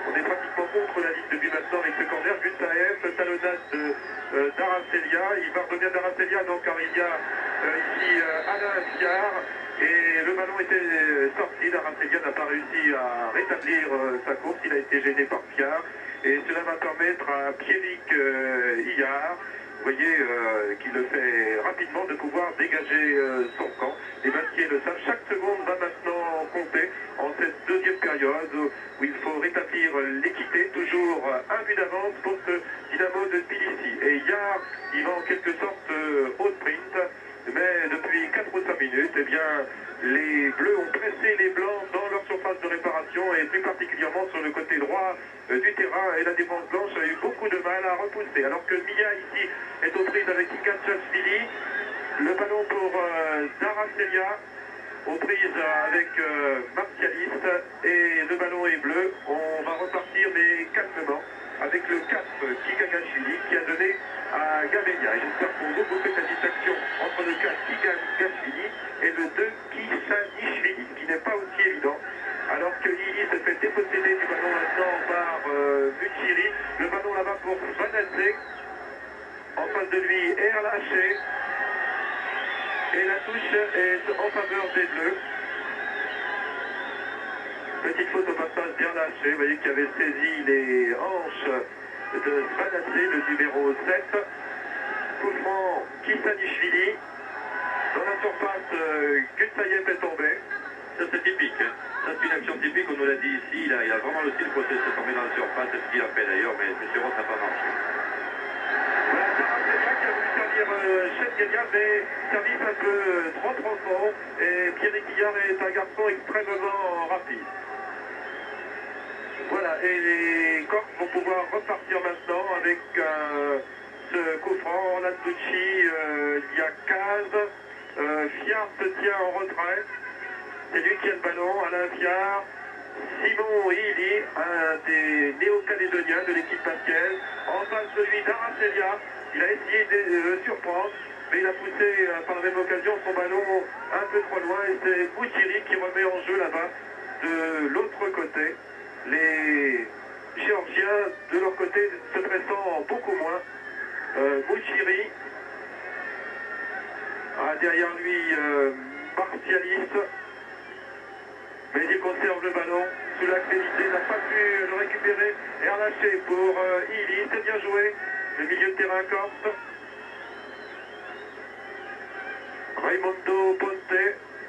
On est pratiquement contre la ligne depuis maintenant avec ce corner. Gutsayev, talonnade d'Aracelia. Il va revenir d'Aracelia, donc car il y a ici Alain Fiard. Et le ballon était sorti. D'Aracelia n'a pas réussi à rétablir sa course. Il a été gêné par Fiard. Et cela va permettre à Pierrick Hillard, vous voyez, qui le fait rapidement, de pouvoir dégager son camp. Les Baskiers le savent, chaque seconde va maintenant compter en cette deuxième période où il faut rétablir l'équité, toujours un but d'avance pour ce Dynamo de Tbilissi. Et Hillard, il va en quelque sorte au sprint, mais depuis 4 ou 5 minutes, eh bien, les Bleus ont pressé les Blancs dans leur surface de réparation et plus particulièrement sur le côté droit du terrain, et la défense blanche a eu beaucoup de mal à repousser. Alors que Mia ici est aux prises avec Ikachashvili, le ballon pour Daracelia, aux prises avec Martialiste, et le ballon est bleu. On va repartir mais calmement avec le 4 Kigagashvili qui a donné à Gamelia. Et j'espère pour vous beaucoup de satisfaction entre le 4 Kigagashvili et le 2 Kisanishvili, qui n'est pas aussi évident. Alors que Lili se fait déposséder du ballon maintenant par Muchiri. Le ballon là-bas pour Vanadze. En face de lui, Erlaché. Et la touche est en faveur des Bleus. Petite faute au passage d'Erlaché. Vous voyez qu'il avait saisi les hanches de Vanadze, le numéro 7. Coup franc Kisanishvili. Dans la surface, Gutsayev est tombé. Ça c'est typique. Ça c'est une action typique, on nous l'a dit ici. Il a vraiment le style pour se tomber dans la surface. C'est ce qu'il a fait d'ailleurs, mais M. Roth n'a pas marché. Voilà, Daracelia qui a voulu servir Shengelia, mais service un peu trop profond. Et Pierrick Hillard est un garçon extrêmement rapide. Voilà, et les Corses vont pouvoir repartir maintenant avec ce coup franc. Landucci, il y a Caz. Fiard se tient en retrait. C'est lui qui a le ballon, Alain Fiard. Simon Hilly, un des néo-calédoniens de l'équipe baskienne. En face de lui, Daracelia. Il a essayé de le surprendre, mais il a poussé par la même occasion son ballon un peu trop loin. Et c'est Muchiri qui remet en jeu là-bas de l'autre côté. Les Géorgiens, de leur côté, se pressant beaucoup moins. Muchiri. Derrière lui, Martialiste. Mais il conserve le ballon sous l'axe Élysée, n'a pas pu le récupérer et relâché pour Illy. C'est bien joué, le milieu de terrain corse. Raimondo Ponte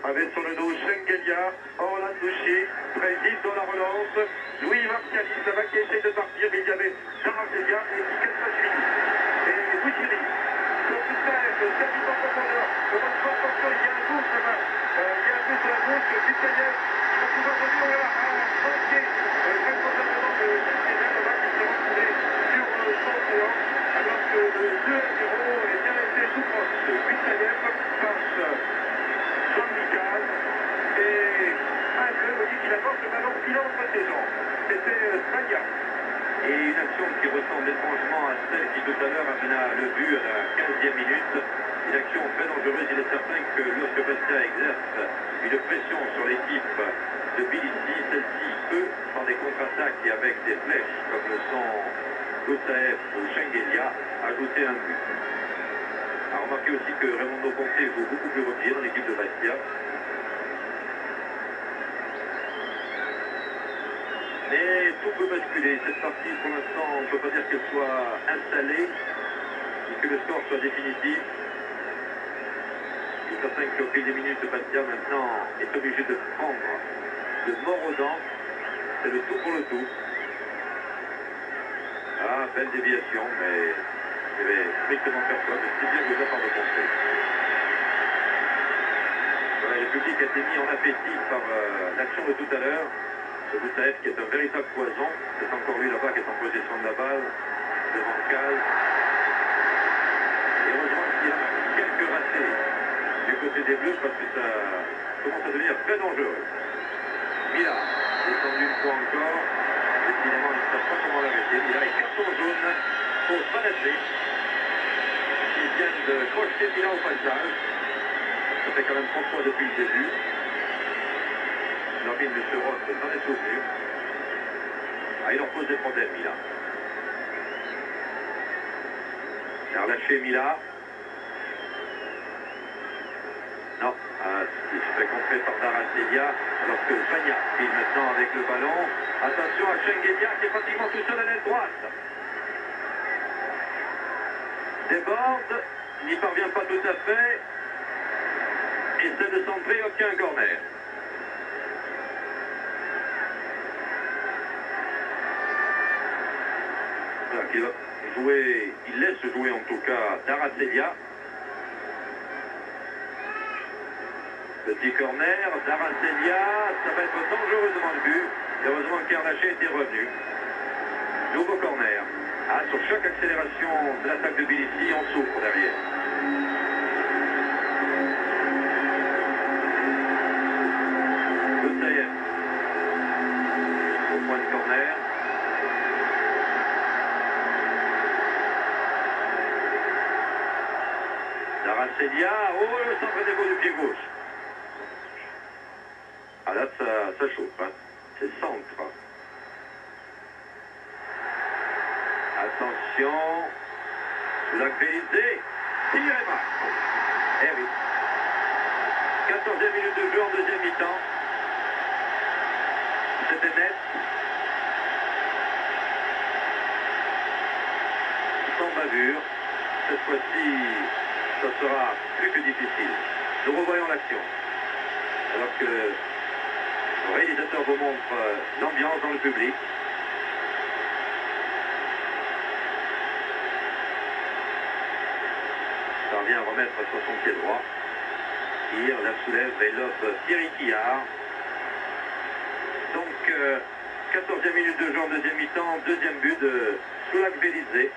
avait sur le dos Shengelia, Orlan Douchi, très vite dans la relance. Louis Martialis, là-bas qui essaie de partir, mais il y avait Daracelia et Kikachvili. Et Muchiri. Pour tout ça, le service en profondeur. Le match en profondeur, il y a un gauche là-bas. Il y a un peu sur la gauche, Gutsayev. Il va pouvoir revenir à manquer très probablement de Shengelia là-bas qui s'est retrouvé sur son séant. Alors que le 2-0 est bien resté tout proche. Gutsayev passe Jean-Michel et un bleu, vous dites qu'il apporte le ballon filant entre ses jambes. C'était Spagna. Et une action qui ressemble étrangement à celle qui tout à l'heure amena le but à la 15e minute. Une action très dangereuse. Il est certain que lorsque Bastia exerce une pression sur l'équipe de Tbilissi, celle-ci peut, par des contre-attaques et avec des flèches, comme le sont Gutsayev ou Shengelia, ajouter un but. A remarqué aussi que Raimondo Ponte joue beaucoup plus replié dans l'équipe de Bastia. Mais tout peut basculer. Cette partie, pour l'instant, on ne peut pas dire qu'elle soit installée et que le score soit définitif. Il est certain qu'au fil des minutes, Bastia maintenant est obligé de prendre de mort aux dents c'est le tout pour le tout. Ah, belle déviation, mais il n'y avait strictement personne. C'est bien de la part de Conseil. Voilà, le public a été mis en appétit par l'action de tout à l'heure. Ce Boussaïef qui est un véritable poison. C'est encore lui là-bas qui est en possession de la balle. Devant le case. Et heureusement qu'il y a quelques ratés du côté des Bleus parce que ça commence à devenir très dangereux. Mila, descendu une fois encore. Décidément, il ne sait pas comment l'arrêter. Mila est carton jaune pour Svanadze. Ils viennent de crocheter Mila au passage. Ça fait quand même 30 fois depuis le début. L'arbitre de ce Roth s'en est souvenu. Ah, il leur pose des problèmes, Mila. Il a relâché Mila. Non, il se fait contrer par Daracelia, alors que Spagna file maintenant avec le ballon. Attention à Schengelia qui est pratiquement tout seul à l'aile droite. Déborde, n'y parvient pas tout à fait. Essaie de centrer, obtient un corner. Voilà, il va jouer, il laisse jouer en tout cas Daracelia. Petit corner, Daracelia, ça va être dangereux devant le but. Et heureusement que Kerlaché était revenu. Nouveau corner. Ah, sur chaque accélération de l'attaque de Tbilissi, on souffre derrière. Boussaïef. Au point de corner. Daracelia, oh, le centre des beaux du pied gauche. Ah là, ça chauffe, hein. C'est centre. Attention. Sulagbelidze. Tir et marque. Eh oui. 14e minute de jeu en deuxième mi-temps. C'était net. Sans bavure. Cette fois-ci, ça sera plus que difficile. Nous revoyons l'action. Alors que le réalisateur vous montre l'ambiance dans le public. Il parvient à remettre sur son pied droit. Tire, la soulève et lobe Thierry Quillard. Donc, 14e minute de jeu en deuxième mi-temps, deuxième but de Sulagbelidze.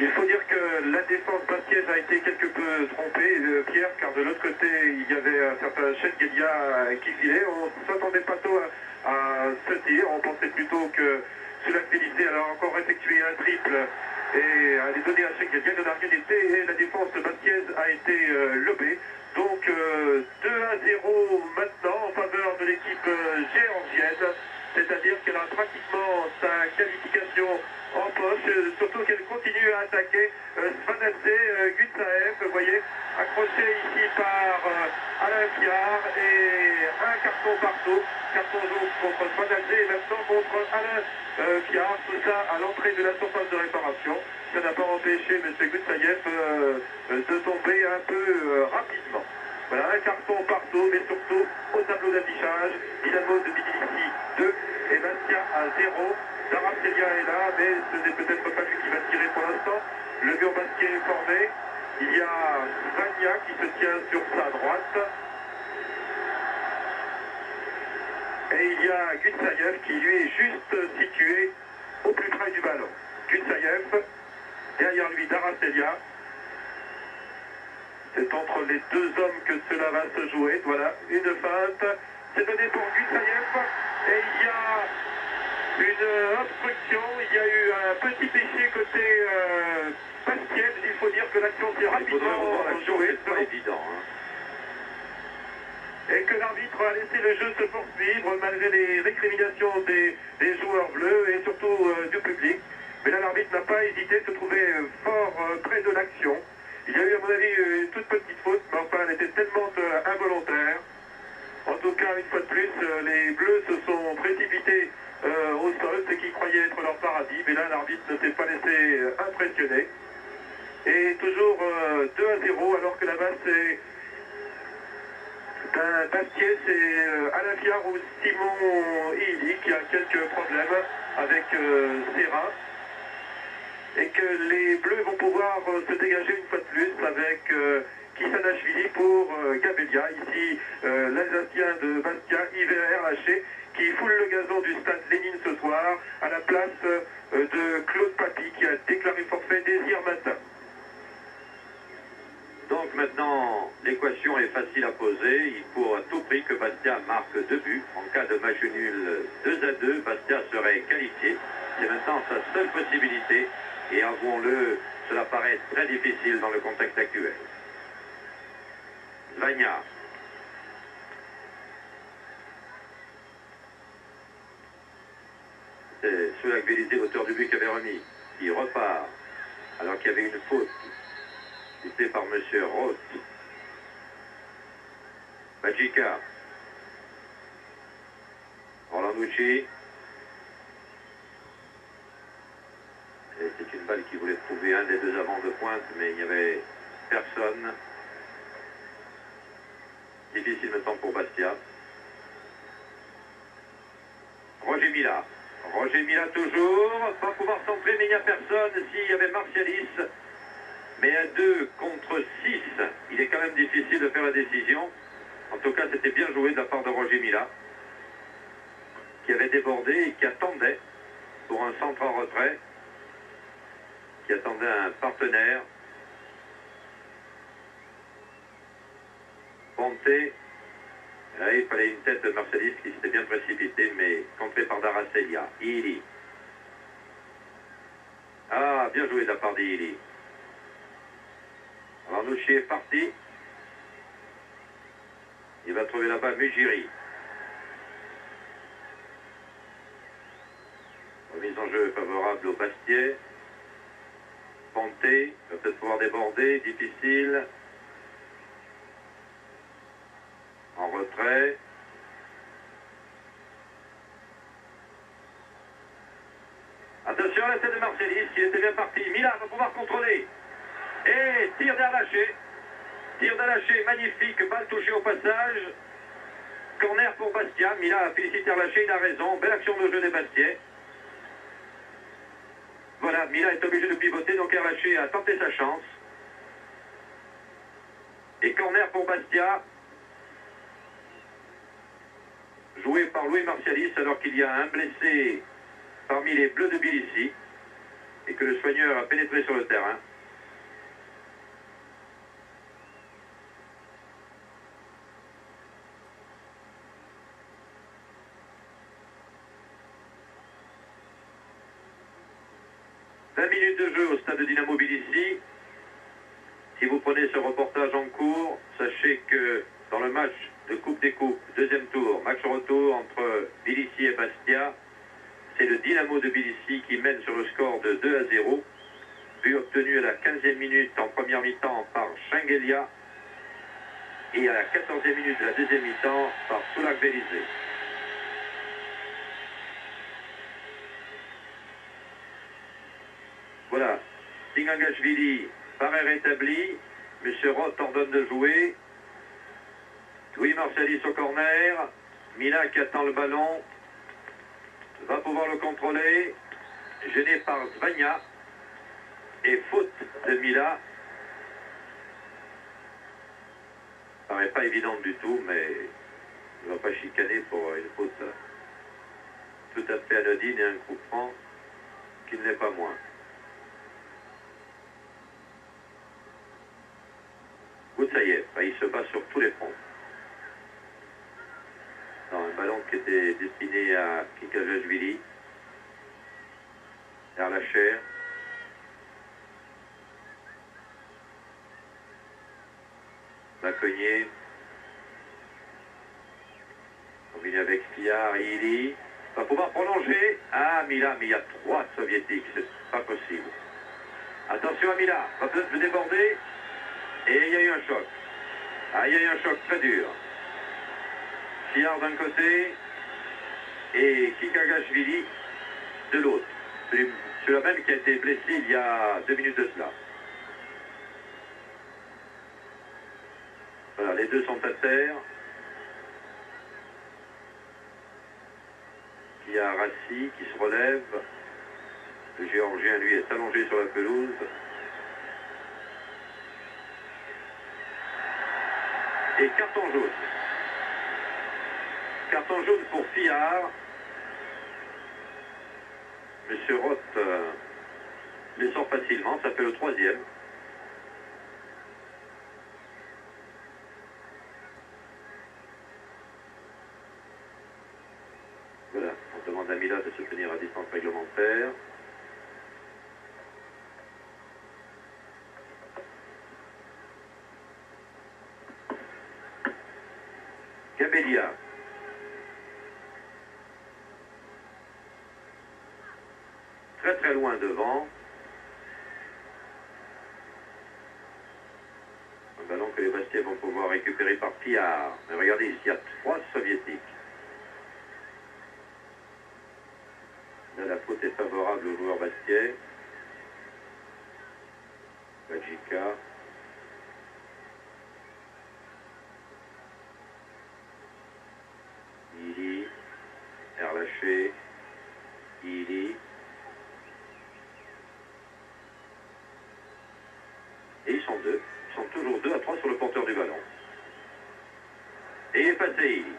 Il faut dire que la défense basquaise a été quelque peu trompée, Pierre, car de l'autre côté, il y avait un certain Schengelia qui filait. On ne s'attendait pas tôt à ce tir. On pensait plutôt que Sulagbelidze allait encore effectuer un triple et aller donner à Schengelia. Il n'en a rien été et la défense basquaise a été lobée. Donc 2-0 maintenant en faveur de l'équipe géorgienne. C'est-à-dire qu'elle a pratiquement sa qualification en poche, surtout qu'elle continue à attaquer Svanadze, Gutsaev, vous voyez, accroché ici par Alain Piard et un carton partout, carton jaune contre Svanadze et maintenant contre Alain Piard, tout ça à l'entrée de la surface de réparation. Ça n'a pas empêché M. Gutsaev de tomber un peu rapidement. Voilà, un carton partout, mais surtout au tableau d'affichage, Dynamo de Tbilissi 2 et Bastia à 0. Daracelia est là, mais ce n'est peut-être pas lui qui va tirer pour l'instant. Le mur basquet est formé. Il y a Spagna qui se tient sur sa droite. Et il y a Gutsaev qui lui est juste situé au plus près du ballon. Gutsaev, derrière lui Daracelia. C'est entre les deux hommes que cela va se jouer. Voilà, une feinte. C'est donné pour Gutsaev. Et il y a une obstruction. Il y a eu un petit péché côté basket. Il faut dire que l'action s'est rapidement jouée. C'est pas évident. Hein. Et que l'arbitre a laissé le jeu se poursuivre malgré les récriminations des joueurs bleus et surtout du public. Mais là, l'arbitre n'a pas hésité de se trouver fort près de l'action. Il y a eu, à mon avis, une toute petite faute, mais enfin, elle était tellement involontaire. En tout cas, une fois de plus, les Bleus se sont précipités au sol, ce qu'ils croyaient être leur paradis. Mais là, l'arbitre ne s'est pas laissé impressionner. Et toujours 2-0, alors que là-bas, c'est d'un Bastiais, c'est Alain Viard ou Simon Hilly qui a quelques problèmes avec Serra. Et que les Bleus vont pouvoir se dégager une fois de plus avec Kissanashvili pour Gabelia. Ici, l'Alsacien de Bastia, Yves Erlaché, qui foule le gazon du stade Lénine ce soir à la place de Claude Papy qui a déclaré forfait dès hier matin. Donc maintenant, l'équation est facile à poser. Il faut à tout prix que Bastia marque 2 buts. En cas de match nul 2-2, Bastia serait qualifié. C'est maintenant sa seule possibilité. Et avouons-le, cela paraît très difficile dans le contexte actuel. Zvania. C'est Sulak-Vélisé, l'auteur du but qui avait remis. Il repart, alors qu'il y avait une faute. C'était par M. Roth. Badjika. Orlanducci. Et c'est une balle qui voulait trouver un des 2 avants de pointe, mais il n'y avait personne. Difficile maintenant pour Bastia. Roger Mila. Roger Mila toujours. Pas pouvoir centrer, mais il n'y a personne. S'il y avait Martialis. Mais à 2 contre 6, il est quand même difficile de faire la décision. En tout cas, c'était bien joué de la part de Roger Mila, qui avait débordé et qui attendait pour un centre en retrait, qui attendait un partenaire. Ponté, là il fallait une tête de Marcelis qui s'était bien précipité, mais contré par Daracelia. Ili. Ah, bien joué de la part d'Ili. Alors Nouchi est parti. Il va trouver là-bas Mujiri. Remise en jeu favorable au Bastiais. Ponté va peut-être pouvoir déborder, difficile. En retrait. Attention à la tête de Marcelis, qui était bien parti. Milan va pouvoir contrôler. Et tir d'Arlaché. Tir d'Arlaché, magnifique, balle touchée au passage. Corner pour Bastia. Milan a félicité Arlaché, il a raison. Belle action de jeu des Bastiais. Voilà, Milan est obligé de pivoter, donc Arlaché a tenté sa chance. Et corner pour Bastia. Joué par Louis Martialis, alors qu'il y a un blessé parmi les Bleus de Tbilissi et que le soigneur a pénétré sur le terrain. « 20 minutes de jeu au stade de Dynamo Tbilissi. Si vous prenez ce reportage en cours, sachez que dans le match de Coupe des Coupes, deuxième tour, match retour entre Tbilissi et Bastia, c'est le Dynamo de Tbilissi qui mène sur le score de 2-0. But obtenu à la 15e minute en première mi-temps par Shengelia et à la 14e minute de la deuxième mi-temps par Sulak-Vélisé. Voilà, Singangashvili paraît rétabli. M. Roth ordonne de jouer. Louis Marcelis au corner. Mila qui attend le ballon. Va pouvoir le contrôler. Gêné par Zvania. Et faute de Mila. Ça paraît pas évidente du tout, mais il ne va pas chicaner pour une faute tout à fait anodine et un coup franc qui ne l'est pas moins. Goutsaïev, il se bat sur tous les fronts. Un ballon qui était destiné à Kikajashvili. Erlacher. Bacognier. Combiné avec Fiar et Ili. Va pouvoir prolonger. Ah, Mila, mais il y a 3 soviétiques, c'est pas possible. Attention à Mila, va peut-être se déborder. Et il y a eu un choc. Ah, il y a eu un choc très dur. Fiar d'un côté et Kikagashvili de l'autre. Celui-là même qui a été blessé il y a 2 minutes de cela. Voilà, les deux sont à terre. Il y a Rassi qui se relève. Le Géorgien, lui, est allongé sur la pelouse. Et carton jaune. Carton jaune pour Fillard. Monsieur Roth les sort facilement, ça fait le 3e. Voilà, on demande à Mila de se tenir à distance réglementaire. Gabelia. Très très loin devant. Un ballon que les Bastiais vont pouvoir récupérer par Pillard. Mais regardez, ici, il y a 3 soviétiques. Là, la faute est favorable aux joueurs bastiais. Bajika. Ili. Erlaché. Ili. Et ils sont deux. Ils sont toujours 2 à 3 sur le porteur du ballon. Et il est passé Ili.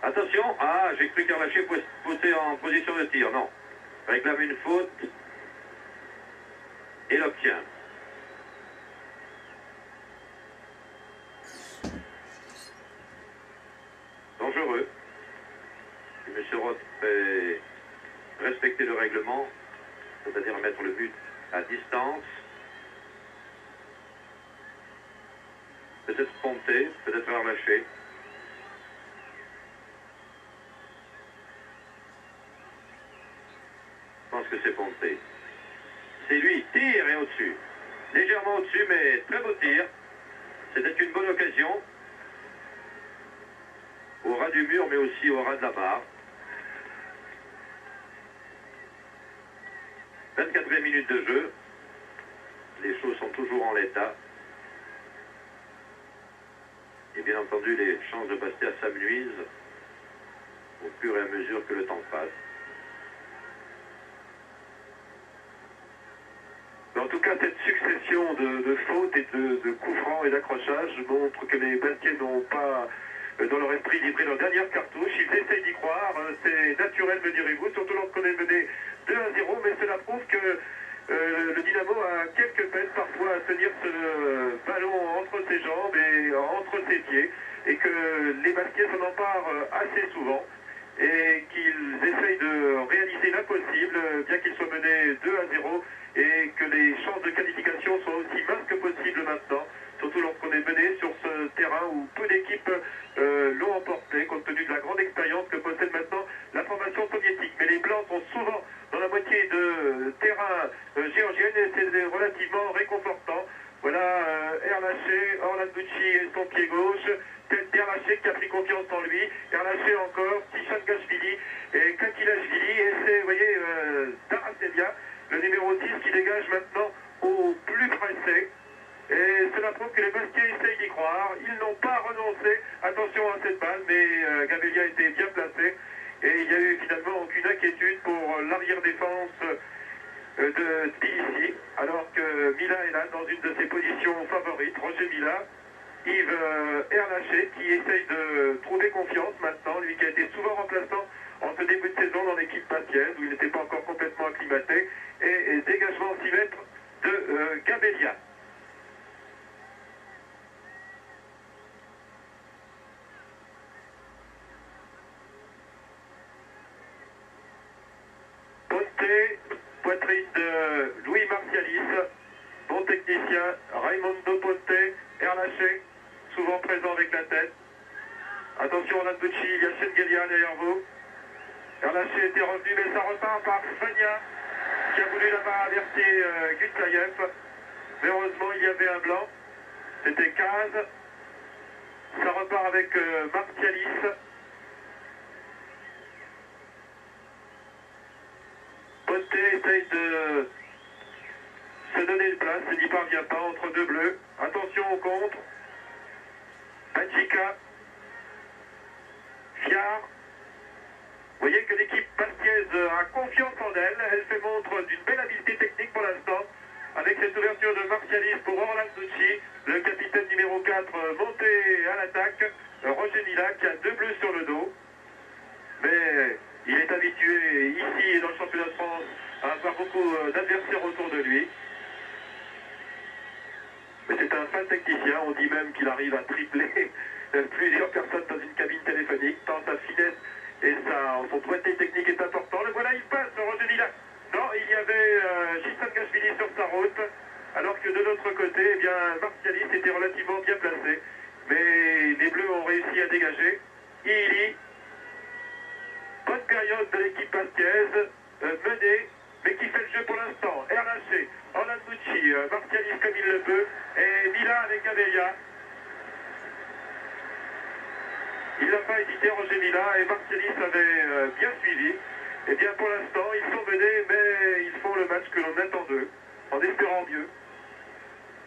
Attention, ah, j'ai cru qu'Erlaché poussait en position de tir, non. Réclame une faute et l'obtient. Dangereux. Si M. Roth fait respecter le règlement, c'est-à-dire mettre le but à distance, peut-être Ponté, peut-être Erlaché. Je pense que c'est Ponté. C'est lui, tire et au-dessus. Légèrement au-dessus, mais très beau tir. C'était une bonne occasion. Au ras du mur, mais aussi au ras de la barre. 24e minute de jeu. Les choses sont toujours en l'état. Et bien entendu, les chances de Bastia s'amenuisent au fur et à mesure que le temps passe. En tout cas, cette succession de fautes et de coups francs et d'accrochages montre que les Bastiais n'ont pas dans leur esprit livré leur dernière cartouche. Ils essayent d'y croire, c'est naturel, me direz-vous, surtout lorsqu'on est mené 2 à 0, mais cela prouve que le Dynamo a quelques peines parfois à tenir ce ballon entre ses jambes et entre ses pieds, et que les Bastiais s'en emparent assez souvent, et qu'ils essayent de réaliser l'impossible, bien qu'ils soient menés 2 à 0, et que les chances de qualification soient aussi minces que possible maintenant, surtout lorsqu'on est mené sur ce terrain où peu d'équipes l'ont emporté, compte tenu de la grande expérience que possède maintenant la formation soviétique. Mais les Blancs sont souvent dans la moitié de terrain géorgienne, et c'est relativement réconfortant. Voilà Erlaché, Orlanducci et son pied gauche, tête d'Erlaché qui a pris confiance en lui, Erlaché encore, Tishan Gashvili et Kakilashvili, et c'est, vous voyez, Daraselia, le numéro 10 qui dégage maintenant au plus pressé. Et cela prouve que les Bastiais essayent d'y croire. Ils n'ont pas renoncé. Attention à cette balle, mais Gabelia était bien placé. Et il n'y a eu finalement aucune inquiétude pour l'arrière-défense de Tbilissi. Alors que Mila est là dans une de ses positions favorites. Roger Mila. Yves Erlaché qui essaye de trouver confiance maintenant. Lui qui a été souvent remplaçant en ce début de saison dans l'équipe bastiaise où il n'était pas encore complètement acclimaté. Et dégagement 6 mètres de Gabelia. Ponté, poitrine de Louis Martialis, bon technicien, Raimondo Ponté, Erlaché, souvent présent avec la tête. Attention Landucci, il y a Schengelia derrière vous. Erlaché était revenu, mais ça repart par Fania, qui a voulu là-bas avertir Gutsayev. Mais heureusement, il y avait un blanc. C'était Kaz. Ça repart avec Martialis. Ponté essaye de se donner une place, il n'y parvient pas entre deux bleus. Attention au contre. Bajika. Vous voyez que l'équipe baskiaise a confiance en elle. Elle fait montre d'une belle habileté technique pour l'instant. Avec cette ouverture de Martialis pour Orlanducci, le capitaine numéro 4 monté à l'attaque. Roger Mila qui a 2 bleus sur le dos. Mais il est habitué ici et dans le championnat de France à avoir beaucoup d'adversaires autour de lui. Mais c'est un fin technicien, on dit même qu'il arrive à tripler plusieurs personnes dans une cabine téléphonique, tant sa finesse et son doigté technique est important. Le voilà, il passe, Roger Mila. Non, il y avait Chisangashvili sur sa route, alors que de l'autre côté, eh bien, Martialis était relativement bien placé. Mais les Bleus ont réussi à dégager. Ili, bonne période de l'équipe baskiaise, menée, mais qui fait le jeu pour l'instant. RLC, Orlanducci, Martialis comme il le peut, et Mila avec Abella. Il n'a pas hésité, Roger Mila, et Martialis avait bien suivi. Eh bien, pour l'instant, ils sont menés, mais ils font le match que l'on attend d'eux, en espérant mieux.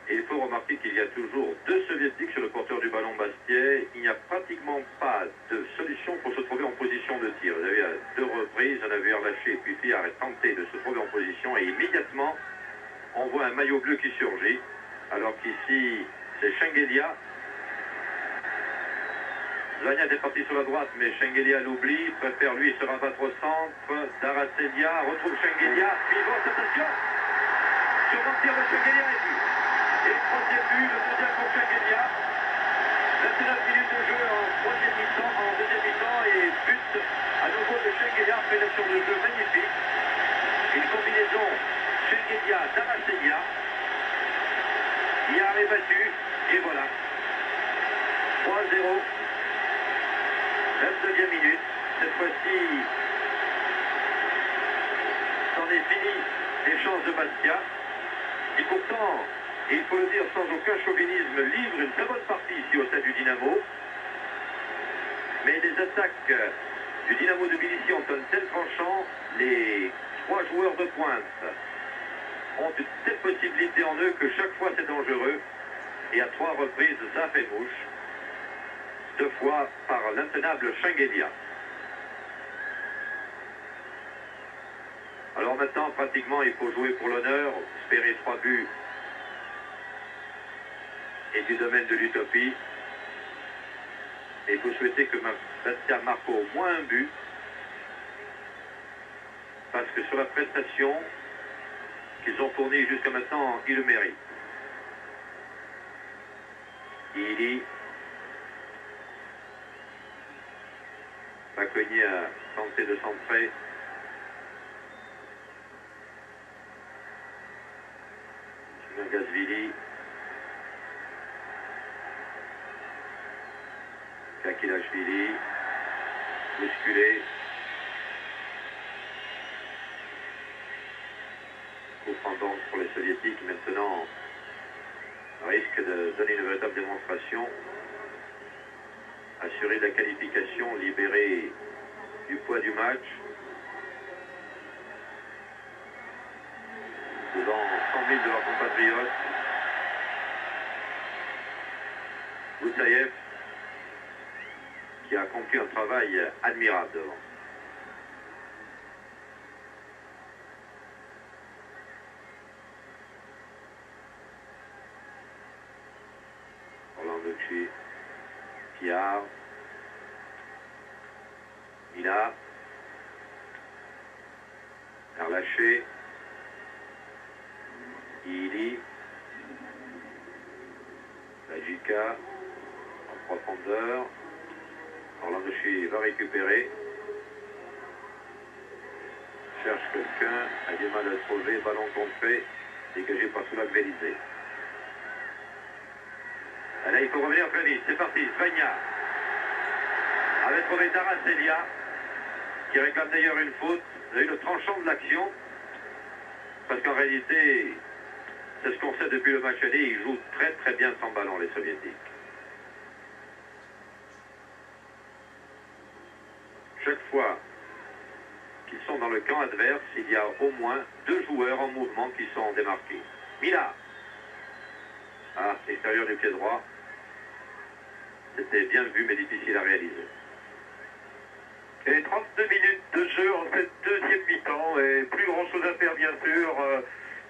Et il faut remarquer qu'il y a toujours 2 soviétiques sur le porteur du ballon Bastiais. Il n'y a pratiquement pas de solution pour se trouver en position de tir. Vous avez à 2 reprises, on a vu relâcher, puis Fiard est tenté de se trouver en position, et immédiatement, on voit un maillot bleu qui surgit, alors qu'ici, c'est Shengelia. Zvania est parti sur la droite, mais Shengelia l'oublie, préfère lui se rabattre au centre. Daracelia retrouve Shengelia, pivot, attention, sur le tir de Shengelia et but. Et le 3e but, le 2e pour Shengelia. 29 minutes de jeu en 3e mi-temps, en 2e mi-temps, et but à nouveau de Shengelia, après l'action de jeu magnifique. Une combinaison Shengelia-Daracelia. Hier est battu, et voilà. 3-0. 22e minute, cette fois-ci, c'en est fini des chances de Bastia, qui pourtant, et il faut le dire sans aucun chauvinisme, livre une très bonne partie ici au stade du Dynamo. Mais les attaques du Dynamo de Tbilissi ont un tel tranchant, les 3 joueurs de pointe ont une telle possibilité en eux que chaque fois c'est dangereux, et à 3 reprises ça fait mouche. 2 fois par l'intenable Shengelia. Alors maintenant, pratiquement, il faut jouer pour l'honneur, espérer 3 buts et du domaine de l'utopie. Et il faut souhaiter que Bastia marque au moins un but, parce que sur la prestation qu'ils ont fournie jusqu'à maintenant, ils le méritent. Ili Bacogny a tenté de centrer. Gazvili. Kakilashvili. Bousculé. Coup franc donc pour les soviétiques. Maintenant, risque de donner une véritable démonstration. Assurer la qualification, libérer du poids du match. Devant 100 000 de leurs compatriotes. Boussaïev qui a accompli un travail admirable devant. Orlanducci. Fiard, Mila, relâché, Ili, Lajika, en profondeur, Orlanducci va récupérer, cherche quelqu'un, a du mal à le trouver, ballon contré, dégagé par Soulak-Velizé. Là, il faut revenir très vite. C'est parti. Zvania avait trouvé Daracelia, qui réclame d'ailleurs une faute. Vous avez le tranchant de l'action. Parce qu'en réalité, c'est ce qu'on sait depuis le match aller. Ils jouent très très bien sans ballon, les soviétiques. Chaque fois qu'ils sont dans le camp adverse, il y a au moins 2 joueurs en mouvement qui sont démarqués. Mila. Ah, extérieur du pied droit. C'était bien vu, mais difficile à réaliser. Et 32 minutes de jeu en cette deuxième mi-temps, et plus grand chose à faire bien sûr.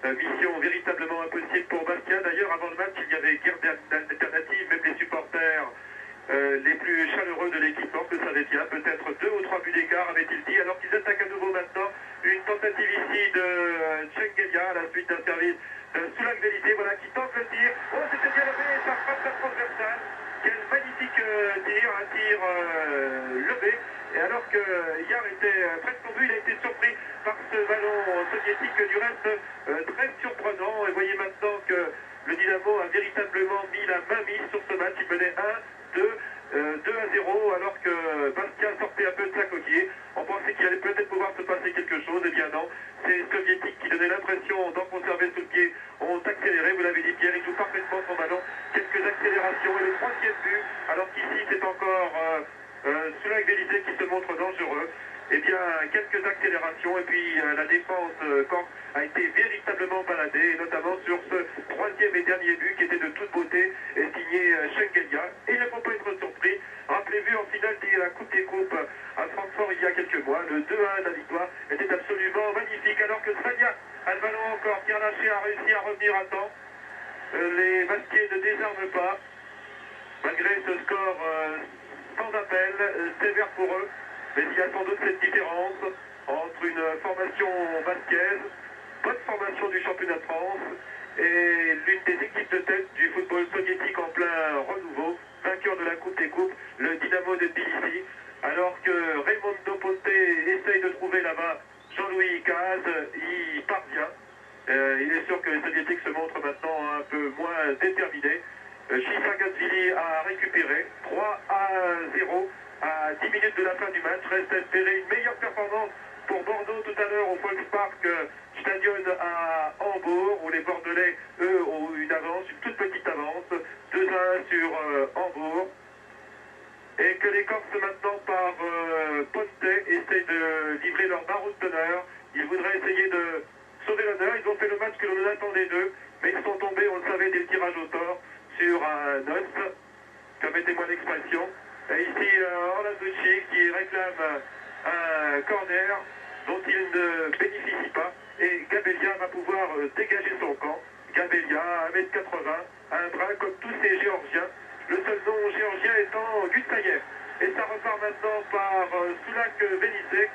Mission véritablement impossible pour Bastia. D'ailleurs, avant le match, il y avait guerre d'alternatives, même les supporters les plus chaleureux de l'équipe le savaient bien. Peut-être 2 ou 3 buts d'écart, avait-il dit, alors qu'ils attaquent à nouveau maintenant. Une tentative ici de Chengelia à la suite d'un service de Soulak-Vélité, voilà, qui tente le tir. Oh, c'était bien levé, ça frappe la transversale. Quel magnifique tir, un tir levé. Et alors que Yar était presque tombé, il a été surpris par ce ballon soviétique, du reste très surprenant. Et voyez maintenant que le Dynamo a véritablement mis la main mise sur ce match. Il menait 2-0, alors que Bastia sortait un peu de sa coquille. On pensait qu'il allait peut-être pouvoir se passer quelque chose. Eh bien non, ces soviétiques qui donnaient l'impression d'en conserver sous le pied ont accéléré. Vous l'avez dit, Pierre, il joue parfaitement son ballon. Quelques accélérations et le troisième but, alors qu'ici c'est encore Soulak-Vélité qui se montre dangereux. Eh bien, quelques accélérations, et puis la défense corse a été véritablement baladée, et notamment sur ce troisième et dernier but qui était de toute beauté, et signé Chengelia. Et il ne faut pas être surpris. Rappelez-vous, en finale de la Coupe des Coupes à Francfort il y a quelques mois, le 2-1 de la victoire était absolument magnifique, alors que Svania a le ballon encore, Pierre Laché a réussi à revenir à temps. Les Bastiais ne désarment pas, malgré ce score sans appel, sévère pour eux. Mais il y a sans doute cette différence entre une formation basquiaise, bonne formation du championnat de France, et l'une des équipes de tête du football soviétique en plein renouveau, vainqueur de la Coupe des Coupes, le Dynamo de Tbilissi, alors que Raimondo Ponte essaye de trouver là-bas Jean-Louis Caz, y parvient. Il est sûr que les soviétiques se montrent maintenant un peu moins déterminés. Chisagashvili a récupéré 3-0 à 10 minutes de la fin du match. Reste à espérer une meilleure performance pour Bordeaux tout à l'heure au Volkspark Stadion à Hambourg, où les Bordelais, eux, ont une avance, une toute petite avance, 2-1 sur Hambourg. Et que les Corses maintenant par Ponte essayent de livrer leur baroud d'honneur. Ils voudraient essayer de sauver l'honneur. Ils ont fait le match que l'on attendait d'eux, mais ils sont tombés, on le savait, dès le tirage au sort sur un os, permettez-moi l'expression. Et ici, Orlanducci qui réclame un corner dont il ne bénéficie pas. Et Gabelia va pouvoir dégager son camp. Gabelia, 1m80, un bras comme tous ces Géorgiens. Le seul nom géorgien étant Gutsayev. Et ça repart maintenant par Soulak-Vélité.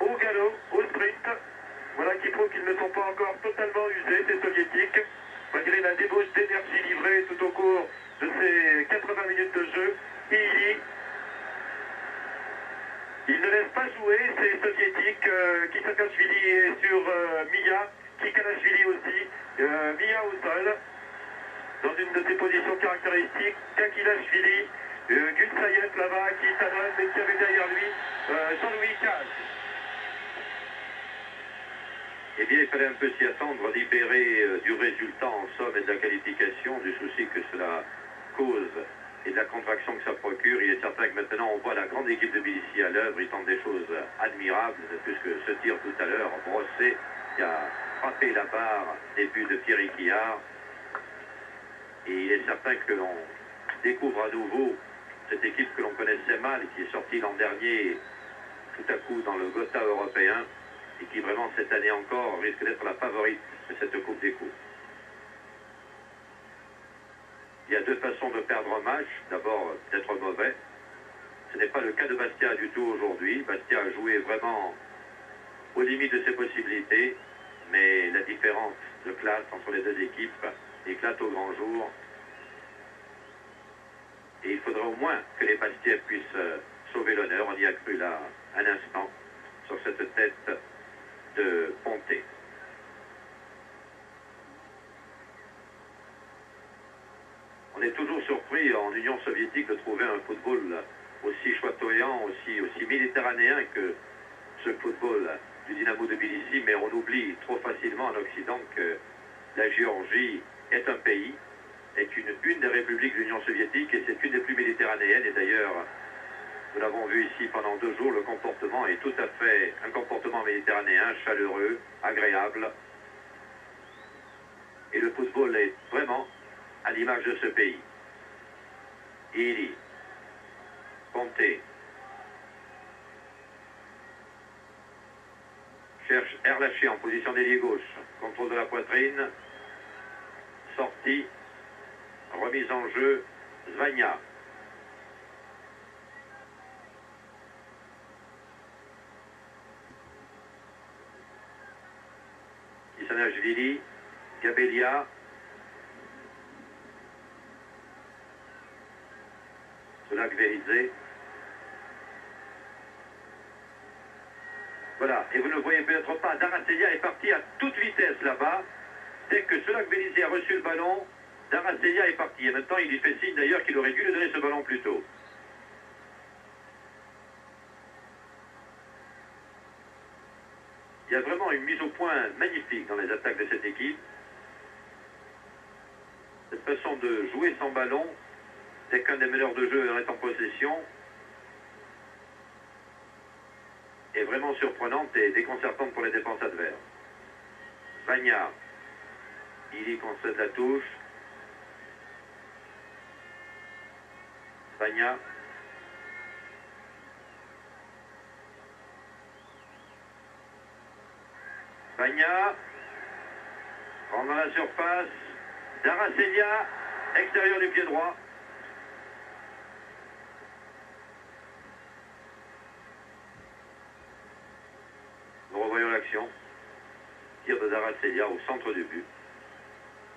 Au galop, au sprint. Voilà qui prouve qu'ils ne sont pas encore totalement usés, ces soviétiques. Malgré la débauche d'énergie livrée tout au cours de ces 80 minutes de jeu, il ne laisse pas jouer ces soviétiques. Kisakashvili est sur Mia, Kikalashvili aussi, Mia au sol, dans une de ses positions caractéristiques, Kakilashvili, Gutsayev là-bas qui s'adonne et qui avait derrière lui Jean-Louis Caz. Eh bien, il fallait un peu s'y attendre, libérer du résultat en somme et de la qualification, du souci que cela cause et de la contraction que ça procure. Il est certain que maintenant on voit la grande équipe de Tbilissi à l'œuvre. Ils tentent des choses admirables, puisque ce tir tout à l'heure, Brossé, qui a frappé la barre des buts de Thierry Quillard. Et il est certain que l'on découvre à nouveau cette équipe que l'on connaissait mal, qui est sortie l'an dernier tout à coup dans le Gotha européen, et qui vraiment cette année encore risque d'être la favorite de cette Coupe des Coupes. Il y a deux façons de perdre un match. D'abord, d'être mauvais. Ce n'est pas le cas de Bastia du tout aujourd'hui. Bastia a joué vraiment aux limites de ses possibilités, mais la différence de classe entre les deux équipes éclate au grand jour. Et il faudra au moins que les Bastiais puissent sauver l'honneur. On y a cru là un instant sur cette tête de Ponte. On est toujours surpris en Union soviétique de trouver un football aussi chatoyant, aussi méditerranéen que ce football du Dynamo de Tbilissi, mais on oublie trop facilement en Occident que la Géorgie est un pays, est une des républiques de l'Union soviétique, et c'est une des plus méditerranéennes. Et d'ailleurs, nous l'avons vu ici pendant 2 jours, le comportement est tout à fait un comportement méditerranéen, chaleureux, agréable. Et le football est vraiment à l'image de ce pays. Ili, Ponte, Air lâché en position d'ailier gauche. Contrôle de la poitrine. Sortie. Remise en jeu. Zvania. Isanashvili. Gabelia. Solak-Veridze. Voilà, et vous ne voyez peut-être pas, Daracelia est parti à toute vitesse là-bas. Dès que Solak-Veridze a reçu le ballon, Daracelia est parti. Et maintenant, il lui fait signe d'ailleurs qu'il aurait dû lui donner ce ballon plus tôt. Il y a vraiment une mise au point magnifique dans les attaques de cette équipe. Cette façon de jouer sans ballon, dès qu'un des meneurs de jeu est en possession, est vraiment surprenante et déconcertante pour les défenses adverses. Zvania, il y concède la touche. Zvania. Zvania. Rentre dans la surface. Daracelia, extérieur du pied droit. Nous revoyons l'action. Tir de Daracelia au centre du but.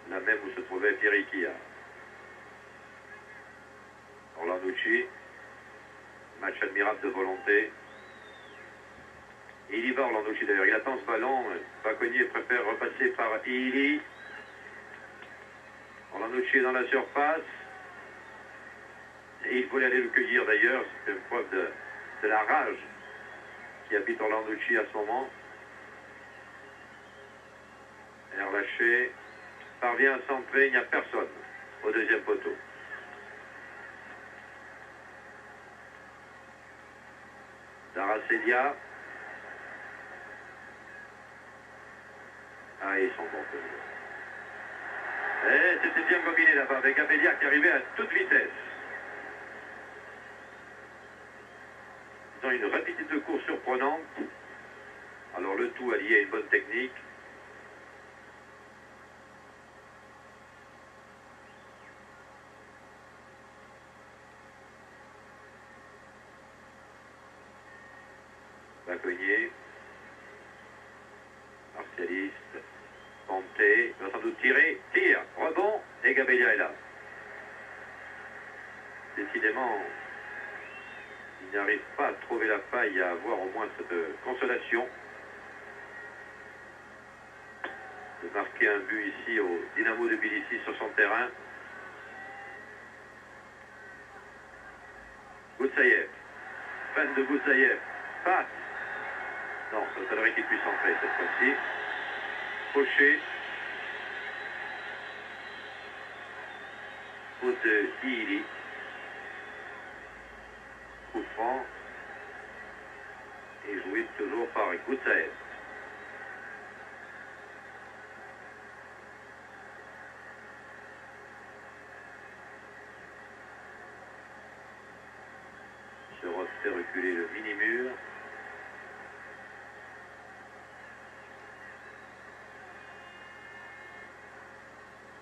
Là même où se trouvait Pirikia. Orlanducci. Match admirable de volonté. Il y va Orlanducci d'ailleurs. Il attend ce ballon. Bacognier préfère repasser par Ili. Orlanducci est dans la surface. Et il voulait aller le cueillir d'ailleurs. C'est une preuve de la rage qui habite Orlanducci à ce moment. Air lâché. Parvient à centrer. Il n'y a personne au deuxième poteau. Daracelia. Ah, ils sont bons. Et c'était bien combiné là-bas avec Gabelia qui arrivait à toute vitesse. Ils ont une rapidité de course surprenante. Alors le tout allié à une bonne technique. Bacognier. Martialiste. Ponté. Il va sans doute tirer. Tire. Rebond. Et Gabelia est là. Décidément, il n'arrive pas à trouver la faille, à avoir au moins cette consolation de marquer un but ici au Dynamo de Tbilissi sur son terrain. Goutsaïev. Fan de Goutsaïev. Passe. Non, ça faudrait qu'il puisse entrer cette fois-ci. Fauché. Faute de Ili. Coup franc. Et joué toujours par Goutsaïev. Se fait reculer le mini-mur.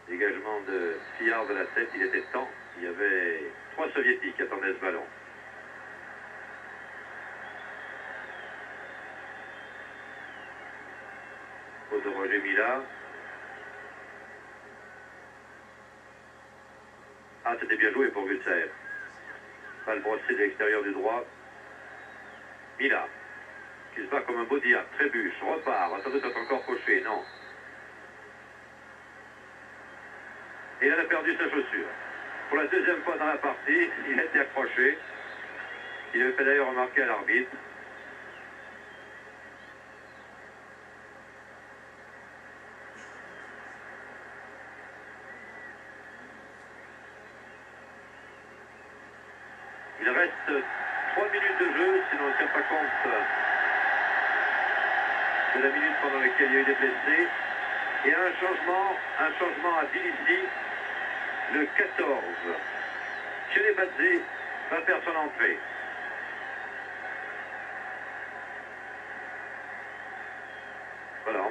Dégagement de Fillard de la tête, il était temps. Il y avait 3 soviétiques qui attendaient ce ballon. Faute de Roger Mila. Ah, c'était bien joué pour Goutsaïev. Balle brossée de l'extérieur du droit. Mila, qui se bat comme un Baudiat, trébuche, repart. Attendez, c'est encore Fauché, non. Et il a perdu sa chaussure. Pour la deuxième fois dans la partie, il a été accroché. Il avait fait d'ailleurs remarquer à l'arbitre. Il reste 3 minutes de jeu, si l'on ne tient pas compte de la minute pendant laquelle il y a eu des blessés. Et un changement à Tbilissi. Le 14, Chelebadze va faire son entrée.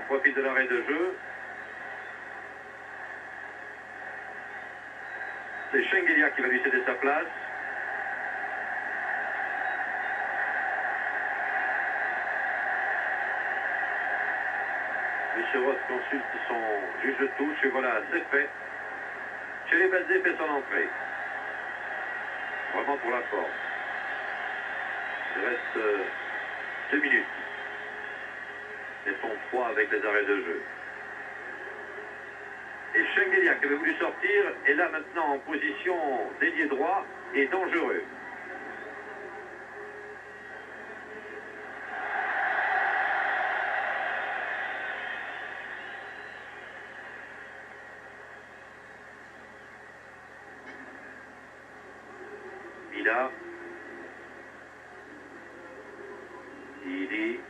profite de l'arrêt de jeu. C'est Shengelia qui va lui céder sa place. M. Roth consulte son juge de touche et voilà, c'est fait. Chebazé fait son entrée. Vraiment pour la force. Il reste 2 minutes. Et son 3 avec les arrêts de jeu. Et Shengelia qui avait voulu sortir est là maintenant en position d'ailier droit et dangereux. Mila. Ili.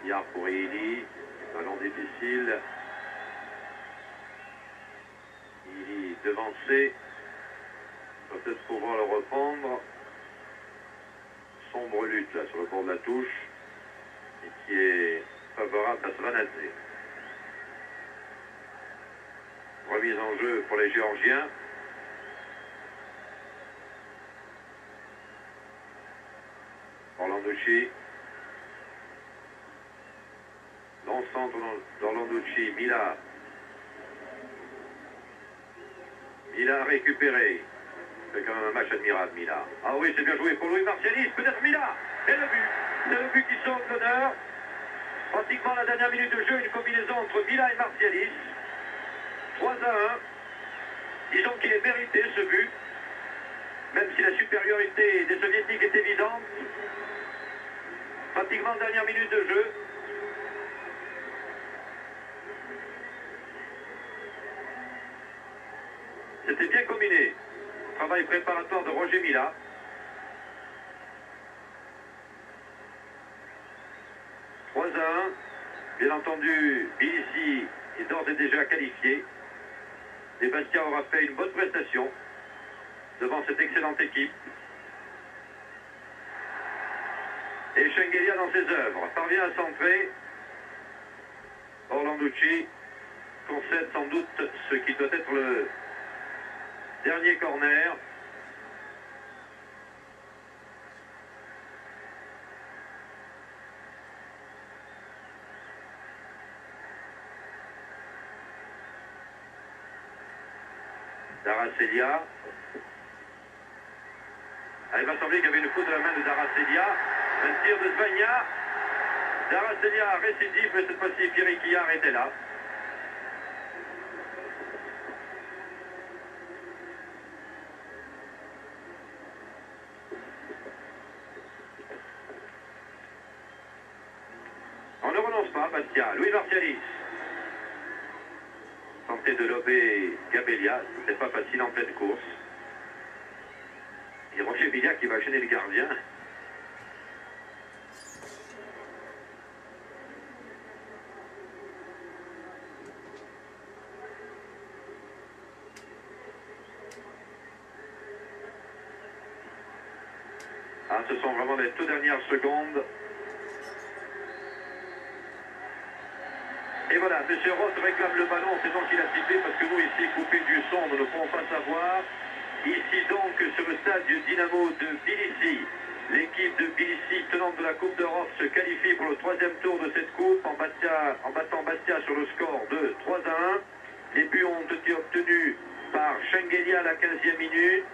Pierre pour Ili. Ballon difficile. Ili devancé. Peut-être pouvoir le reprendre. Sombre lutte là sur le bord de la touche. Et qui est favorable à Svanadze. Remise en jeu pour les Géorgiens. Orlanducci. Long centre d'Orlanducci. Mila. Mila récupéré. C'est quand même un match admirable, Mila. Ah oui, c'est bien joué pour Louis Martialis. Peut-être Mila. Et le but. C'est le but qui sauve l'honneur. Pratiquement la dernière minute de jeu, une combinaison entre Mila et Martialis. 3-1. Disons qu'il est mérité ce but. Même si la supériorité des Soviétiques est évidente. Pratiquement dernière minute de jeu. C'était bien combiné. Travail préparatoire de Roger Mila. « 3-1. Bien entendu, Bilissi est d'ores et déjà qualifié. Et Bastia aura fait une bonne prestation devant cette excellente équipe. Et Shengelia dans ses œuvres parvient à centrer. Orlanducci concède sans doute ce qui doit être le dernier corner. Daracelia. Il m'a semblé qu'il y avait une faute de la main de Daracelia. Un tir de Zvania. Daracelia récidive, mais cette fois-ci Pierre Quillard était là. On ne renonce pas, Bastia. Louis Martialis. Tenté de lober Gabelia, c'était pas facile en pleine course. Et Roger Mila qui va gêner le gardien. Ah, ce sont vraiment les toutes dernières secondes. Et voilà, M. Roth réclame le ballon, c'est donc qu'il a sifflé parce que nous ici, coupés du son, nous ne pouvons pas savoir. Ici donc, sur le stade du Dynamo de Tbilissi, l'équipe de Tbilissi, tenante de la Coupe d'Europe, se qualifie pour le 3e tour de cette coupe en battant Bastia sur le score de 3-1. Les buts ont été obtenus par Shengelia à la 15e minute,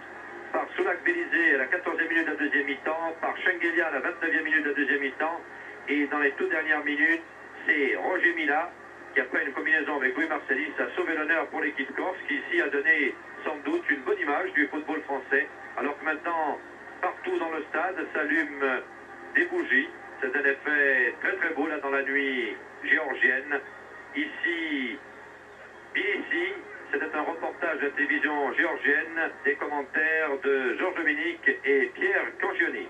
par Soulak Belizé à la 14e minute de la deuxième mi-temps, par Shengelia à la 29e minute de la deuxième mi-temps, et dans les toutes dernières minutes, c'est Roger Mila qui, après une combinaison avec Louis Martialis, a sauvé l'honneur pour l'équipe corse, qui ici a donné sans doute une bonne image du football français, alors que maintenant, partout dans le stade, s'allument des bougies. C'est un effet très très beau là dans la nuit géorgienne. Ici, Tbilissi, c'était un reportage de la télévision géorgienne, des commentaires de Georges Dominique et Pierre Cangioni.